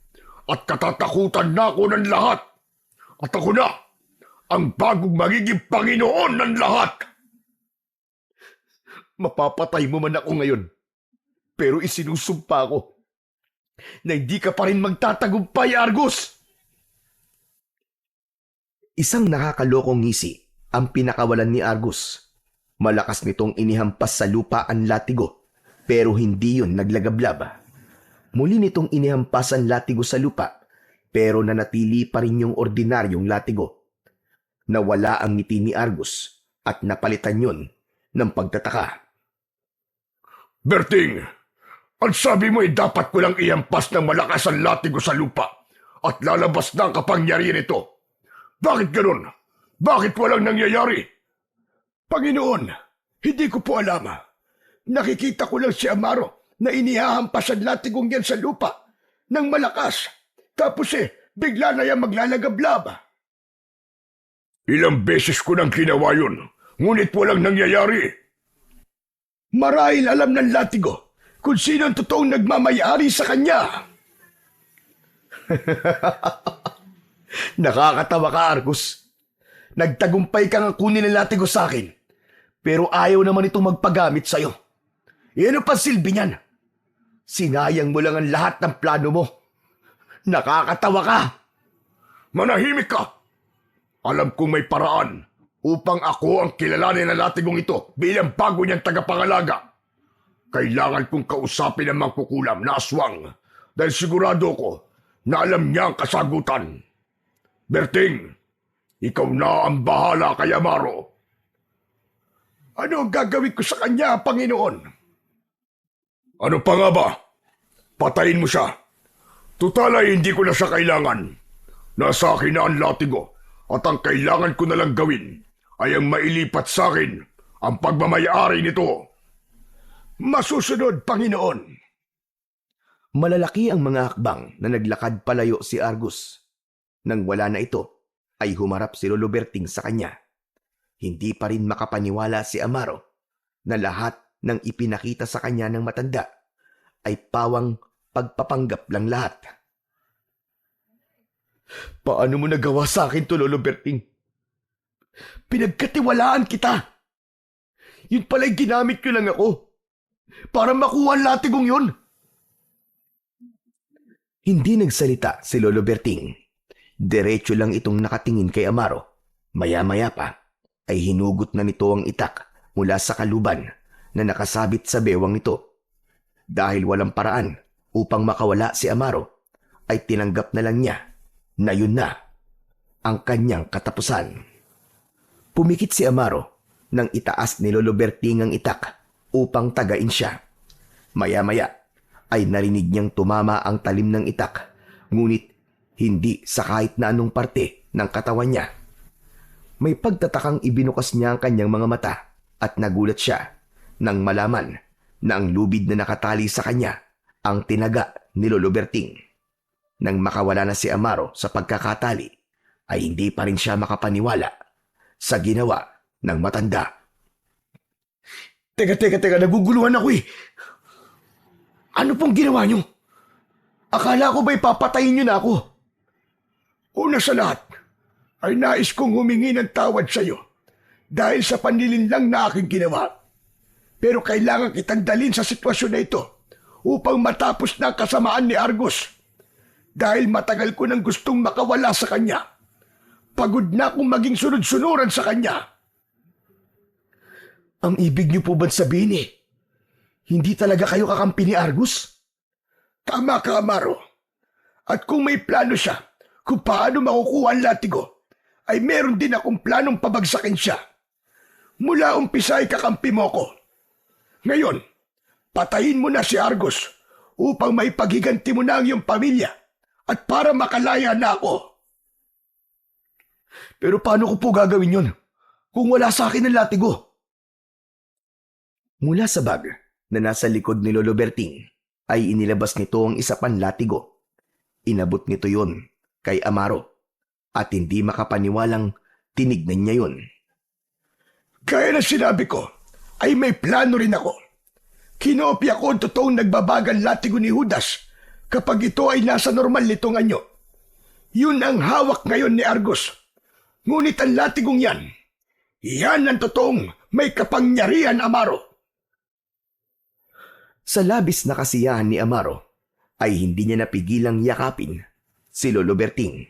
[SPEAKER 2] at katatakutan na ako ng lahat. At ako na ang bagong magiging Panginoon ng lahat.
[SPEAKER 1] Mapapatay mo man ako ngayon, pero isinusumpa ko na hindi ka pa rin magtatagumpay, Argus! Isang nakakalokong ngisi ang pinakawalan ni Argus. Malakas nitong inihampas sa lupa ang latigo, pero hindi yun naglagablab. Muli nitong inihampas ang latigo sa lupa, pero nanatili pa rin yung ordinaryong latigo. Nawala ang ngiti ni Argus at napalitan yun ng pagtataka.
[SPEAKER 2] Berting, ang sabi mo ay dapat ko lang ihampas ng malakas ang latigo sa lupa at lalabas na ang kapangyarihan nito. Bakit ganun? Bakit walang nangyayari? Panginoon, hindi ko po alam. Nakikita ko lang si Amaro na inihahampas ang latigong yan sa lupa ng malakas. Tapos bigla na yan maglalagablab. Ilang beses ko nang ginawa yun, ngunit walang nangyayari. Marahil alam ng latigo kung sino ang totoong nagmamayari sa kanya.
[SPEAKER 1] Nakakatawa ka, Argus. Nagtagumpay ka nga kunin ang latigo sa akin, pero ayaw naman itong magpagamit sa'yo. Ano pa silbi niyan? Sinayang mo lang ang lahat ng plano mo. Nakakatawa ka.
[SPEAKER 2] Manahimik ka! Alam kong may paraan upang ako ang kilalanin ng latigong ito bilang bago niyang tagapangalaga. Kailangan kong kausapin ang mangkukulam na aswang dahil sigurado ko na alam niya ang kasagutan. Berting, ikaw na ang bahala kay Amaro. Ano ang gagawin ko sa kanya, Panginoon? Ano pa nga ba? Patayin mo siya. Tutal ay hindi ko na siya kailangan. Nasa akin na ang latigo at ang kailangan ko na lang gawin ay ang mailipat sa akin ang pagmamayari nito. Masusunod, Panginoon.
[SPEAKER 1] Malalaki ang mga hakbang na naglakad palayo si Argus. Nang wala na ito, ay humarap si Lolo Berting sa kanya. Hindi pa rin makapaniwala si Amaro na lahat ng ipinakita sa kanya ng matanda ay pawang pagpapanggap lang lahat. Paano mo nagawa sa akin to, Lolo Berting? Pinagkatiwalaan kita. Yun pala'y ginamit ko lang ako para makuha ang latigong yun. Hindi nagsalita si Lolo Berting. Diretso lang itong nakatingin kay Amaro. Maya-maya pa ay hinugot na nito ang itak mula sa kaluban na nakasabit sa bewang nito. Dahil walang paraan upang makawala si Amaro, ay tinanggap na lang niya na yun na ang kanyang katapusan. Pumikit si Amaro nang itaas ni Lolo Berting ang itak upang tagain siya. Maya-maya ay narinig niyang tumama ang talim ng itak, ngunit hindi sa kahit na anong parte ng katawan niya. May pagtatakang ibinukas niya ang kanyang mga mata at nagulat siya nang malaman na ang lubid na nakatali sa kanya ang tinaga ni Lolo Berting. Nang makawala na si Amaro sa pagkakatali, ay hindi pa rin siya makapaniwala sa ginawa ng matanda. Teka, naguguluhan ako eh. Ano pong ginawa niyo? Akala ko ba'y papatayin niyo na ako?
[SPEAKER 2] Una sa lahat, ay nais kong humingi ng tawad sa iyo dahil sa panlilinlang na aking ginawa. Pero kailangan kitang dalhin sa sitwasyon na ito upang matapos na ang kasamaan ni Argus. Dahil matagal ko nang gustong makawala sa kanya. Pagod na akong maging sunod-sunuran sa kanya.
[SPEAKER 1] Ang ibig niyo po ba't sabihin hindi talaga kayo kakampi ni Argus?
[SPEAKER 2] Tama ka, Amaro. At kung may plano siya kung paano makukuha ang latigo, ay meron din akong planong pabagsakin siya. Mula umpisa ay kakampi mo ko. Ngayon, patayin mo na si Argus upang maipaghiganti mo na ang iyong pamilya at para makalaya na ako.
[SPEAKER 1] Pero paano ko po gagawin yun kung wala sa akin ang latigo? Mula sa bag na nasa likod ni Lolo Berting ay inilabas nito ang isa pang latigo. Inabot nito yon kay Amaro at hindi makapaniwalang tinignan niya yun.
[SPEAKER 2] Gaya na sinabi ko, ay may plano rin ako. Kinopya ko ang totoong nagbabagang latigo ni Judas kapag ito ay nasa normal nitong anyo. Yun ang hawak ngayon ni Argus. Ngunit ang latigong yan ang totoong may kapangyarihan, Amaro.
[SPEAKER 1] Sa labis na kasiyahan ni Amaro, ay hindi niya napigilang yakapin si Lolo Berting.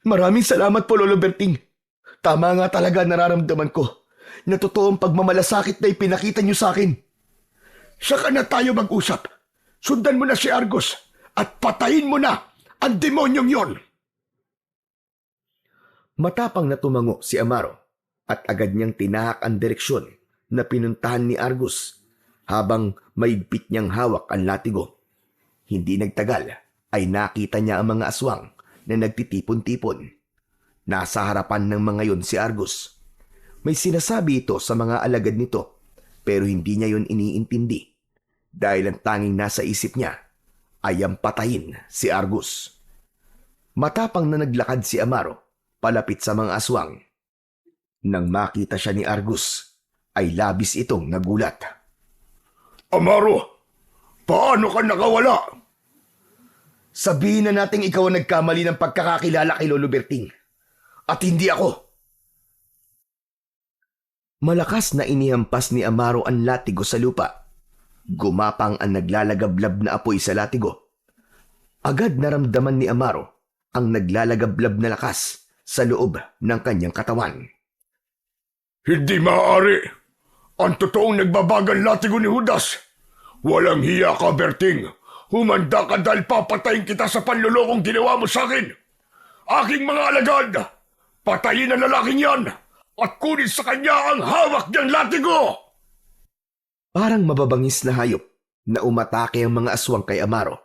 [SPEAKER 1] Maraming salamat po, Lolo Berting. Tama nga talaga nararamdaman ko na totoong pagmamalasakit na ipinakita niyo sa akin.
[SPEAKER 2] Saka na tayo mag-usap. Sundan mo na si Argus at patayin mo na ang demonyong yon.
[SPEAKER 1] Matapang na tumango si Amaro at agad niyang tinahak ang direksyon na pinuntahan ni Argus habang maigpit niyang hawak ang latigo. Hindi nagtagal ay nakita niya ang mga aswang na nagtitipon-tipon. Nasa harapan ng mga yon si Argus. May sinasabi ito sa mga alagad nito pero hindi niya yon iniintindi dahil ang tanging nasa isip niya ay ang patayin si Argus. Matapang na naglakad si Amaro palapit sa mga aswang. Nang makita siya ni Argus ay labis itong nagulat.
[SPEAKER 2] Amaro, paano ka nakawala?
[SPEAKER 1] Sabihin na nating ikaw ang nagkamali ng pagkakakilala kay Lolo Berting. At hindi ako. Malakas na inihampas ni Amaro ang latigo sa lupa. Gumapang ang naglalagablab na apoy sa latigo. Agad naramdaman ni Amaro ang naglalagablab na lakas sa loob ng kanyang katawan.
[SPEAKER 2] Hindi maaari. Ang totoong nagbabagang latigo ni Judas. Walang hiya ka, Berting. Humanda ka dahil papatayin kita sa panlulokong ginawa mo sa akin. Aking mga alagad, patayin ang lalaking yan at kunin sa kanya ang hawak niyang latigo!
[SPEAKER 1] Parang mababangis na hayop na umatake ang mga aswang kay Amaro.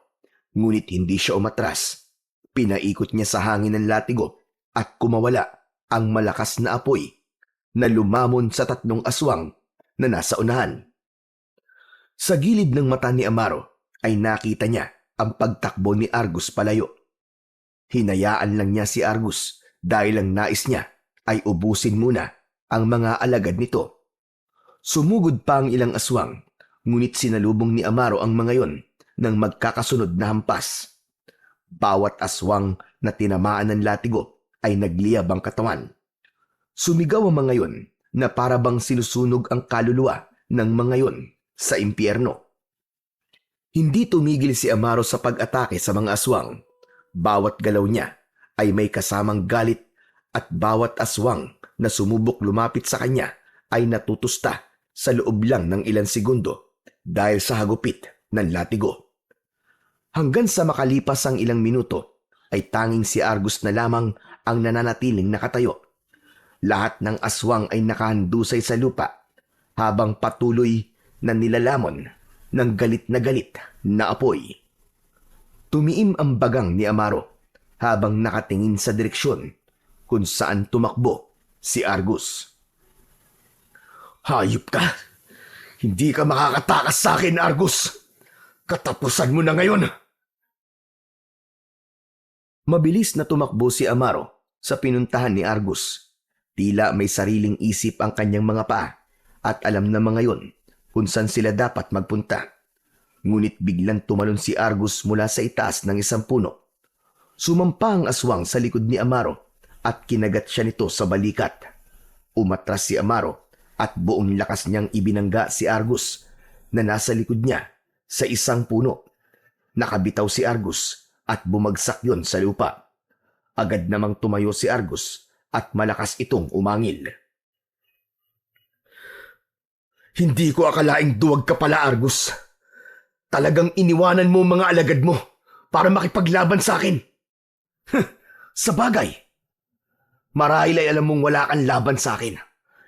[SPEAKER 1] Ngunit hindi siya umatras. Pinaikot niya sa hangin ng latigo at kumawala ang malakas na apoy na lumamon sa 3 aswang na nasa unahan. Sa gilid ng mata ni Amaro ay nakita niya ang pagtakbo ni Argus palayo. Hinayaan lang niya si Argus dahil ang nais niya ay ubusin muna ang mga alagad nito. Sumugod pa ang ilang aswang, ngunit sinalubong ni Amaro ang mga yon ng magkakasunod na hampas. Bawat aswang na tinamaan ng latigo ay nagliyab ang katawan. Sumigaw ang mga yon na para bang sinusunog ang kaluluwa ng mga yon sa impyerno. Hindi tumigil si Amaro sa pag-atake sa mga aswang. Bawat galaw niya ay may kasamang galit at bawat aswang na sumubok lumapit sa kanya ay natutusta sa loob lang ng ilang segundo dahil sa hagupit ng latigo. Hanggang sa makalipas ang ilang minuto ay tanging si Argus na lamang ang nananatiling nakatayo. Lahat ng aswang ay nakahandusay sa lupa habang patuloy na nilalamon ng galit na apoy. Tumiim ang bagang ni Amaro habang nakatingin sa direksyon kung saan tumakbo si Argus. Hayop ka! Hindi ka makakatakas sa akin, Argus! Katapusan mo na ngayon! Mabilis na tumakbo si Amaro sa pinuntahan ni Argus. Tila may sariling isip ang kanyang mga paa at alam na mga yon kung saan sila dapat magpunta. Ngunit biglang tumalon si Argus mula sa itaas ng isang puno. Sumampa ang aswang sa likod ni Amaro at kinagat siya nito sa balikat. Umatras si Amaro at buong lakas niyang ibinangga si Argus na nasa likod niya sa isang puno. Nakabitaw si Argus at bumagsak yon sa lupa. Agad namang tumayo si Argus at malakas itong umangil. Hindi ko akalaing duwag ka pala, Argus. Talagang iniwanan mo mga alagad mo para makipaglaban sa akin. Sa bagay, marahil ay alam mong wala kang laban sa akin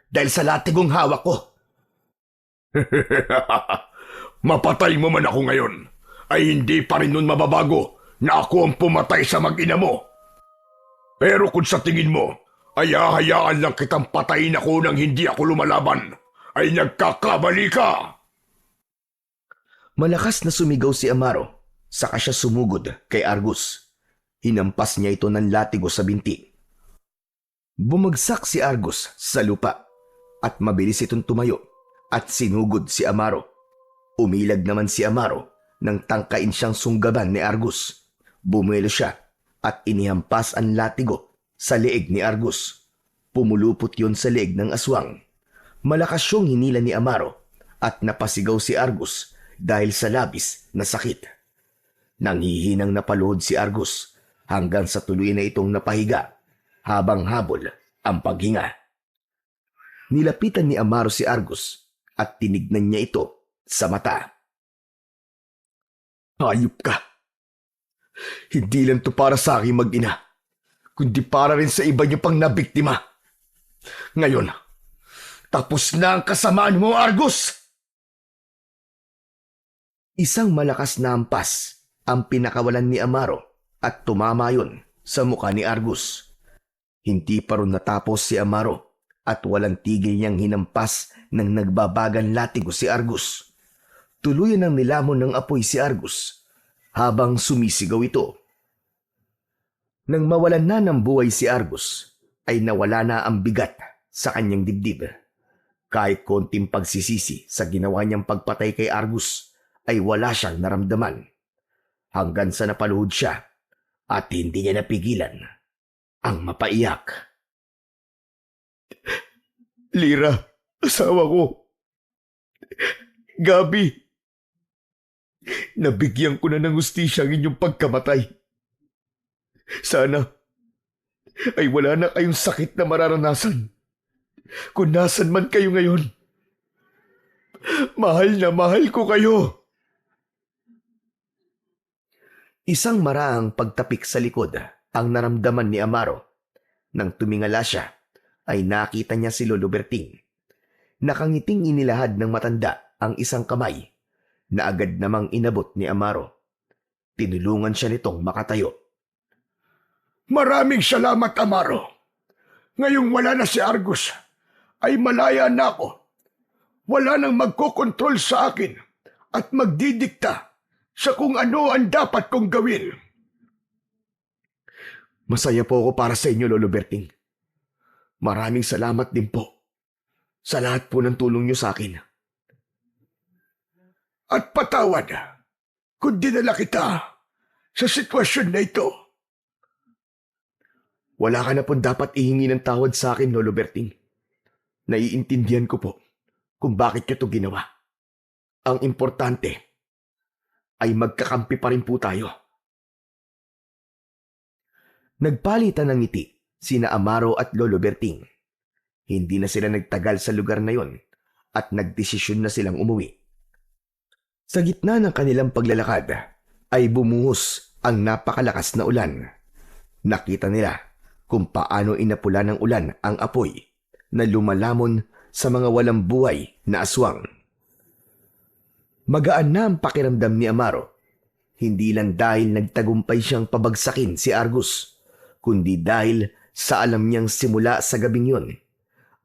[SPEAKER 1] dahil sa latigong hawak ko.
[SPEAKER 2] Mapatay mo man ako ngayon, ay hindi pa rin nun mababago na ako ang pumatay sa mag-ina mo. Pero kung sa tingin mo, ay hahayaan lang kitang patayin ako nang hindi ako lumalaban, ay nagkakamali ka!
[SPEAKER 1] Malakas na sumigaw si Amaro, saka siya sumugod kay Argus. Hinampas niya ito ng latigo sa binti. Bumagsak si Argus sa lupa at mabilis itong tumayo at sinugod si Amaro. Umilag naman si Amaro nang tangkain siyang sunggaban ni Argus. Bumuelo siya at inihampas ang latigo sa leeg ni Argus. Pumulupot yon sa leeg ng aswang. Malakas siyang hinila ni Amaro at napasigaw si Argus dahil sa labis na sakit. Nanghihinang napaluhod si Argus hanggang sa tuloy na itong napahiga habang habol ang paghinga. Nilapitan ni Amaro si Argus at tinignan niya ito sa mata. Hayop ka! Hindi lang to para sa aking mag-ina, kundi para rin sa iba niyo pang nabiktima. Ngayon, tapos na ang kasamaan mo, Argus! Isang malakas na hampas ang pinakawalan ni Amaro at tumama yon sa mukha ni Argus. Hindi pa rin natapos si Amaro at walang tigil niyang hinampas ng nagbabagang latigo si Argus. Tuluyan ang nilamon ng apoy si Argus habang sumisigaw ito. Nang mawalan na ng buhay si Argus, ay nawala na ang bigat sa kanyang dibdib. Kahit konting pagsisisi sa ginawa niyang pagpatay kay Argus ay wala siyang naramdaman. Hanggang sa napaluhod siya at hindi niya napigilan ang mapaiyak. Lira, asawa ko. Gabi, nabigyan ko na ng hustisya ang inyong pagkamatay. Sana ay wala na kayong sakit na mararanasan kung nasan man kayo ngayon. Mahal na mahal ko kayo. Isang maraang pagtapik sa likod ang naramdaman ni Amaro. Nang tumingala siya, ay nakita niya si Lolo Berting. Nakangiting inilahad ng matanda ang isang kamay na agad namang inabot ni Amaro. Tinulungan siya nitong makatayo.
[SPEAKER 2] Maraming salamat, Amaro. Ngayong wala na si Argus, ay malaya na ako. Wala nang magkokontrol sa akin at magdidikta sa kung ano ang dapat kong gawin.
[SPEAKER 1] Masaya po ako para sa inyo, Lolo Berting. Maraming salamat din po sa lahat po ng tulong niyo sa akin.
[SPEAKER 2] At patawad kung dinala kita sa sitwasyon na ito.
[SPEAKER 1] Wala ka na po dapat ihingi ng tawad sa akin, Lolo Berting. Naiintindihan ko po kung bakit niyo ito ginawa. Ang importante ay magkakampi pa rin po tayo. Nagpalitan ng ngiti sina Amaro at Lolo Berting. Hindi na sila nagtagal sa lugar na yon at nagdesisyon na silang umuwi. Sa gitna ng kanilang paglalakad ay bumuhos ang napakalakas na ulan. Nakita nila kung paano inapula ng ulan ang apoy na lumalamon sa mga walang buhay na aswang. Magaan na ang pakiramdam ni Amaro, hindi lang dahil nagtagumpay siyang pabagsakin si Argus, kundi dahil sa alam niyang simula sa gabing yun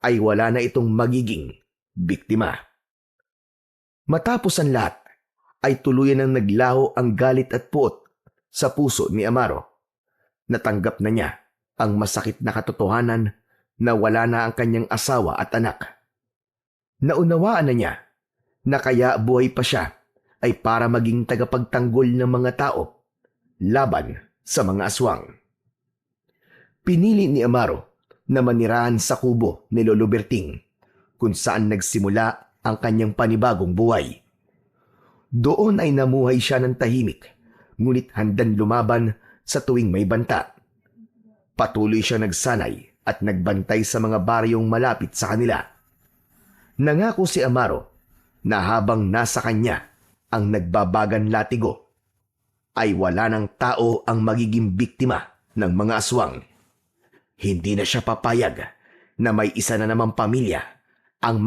[SPEAKER 1] ay wala na itong magiging biktima. Matapos ang lahat, ay tuluyan ang naglaho ang galit at puot sa puso ni Amaro. Natanggap na niya ang masakit na katotohanan na wala na ang kanyang asawa at anak. Naunawaan na niya na kaya buhay pa siya ay para maging tagapagtanggol ng mga tao laban sa mga aswang. Pinili ni Amaro na manirahan sa kubo ni Lolo Berting kung saan nagsimula ang kanyang panibagong buhay. Doon ay namuhay siya ng tahimik, ngunit handang lumaban sa tuwing may banta. Patuloy siya nagsanay at nagbantay sa mga baryong malapit sa kanila. Nangako si Amaro na habang nasa kanya ang nagbabagan latigo, ay wala ng tao ang magiging biktima ng mga aswang. Hindi na siya papayag na may isa na namang pamilya ang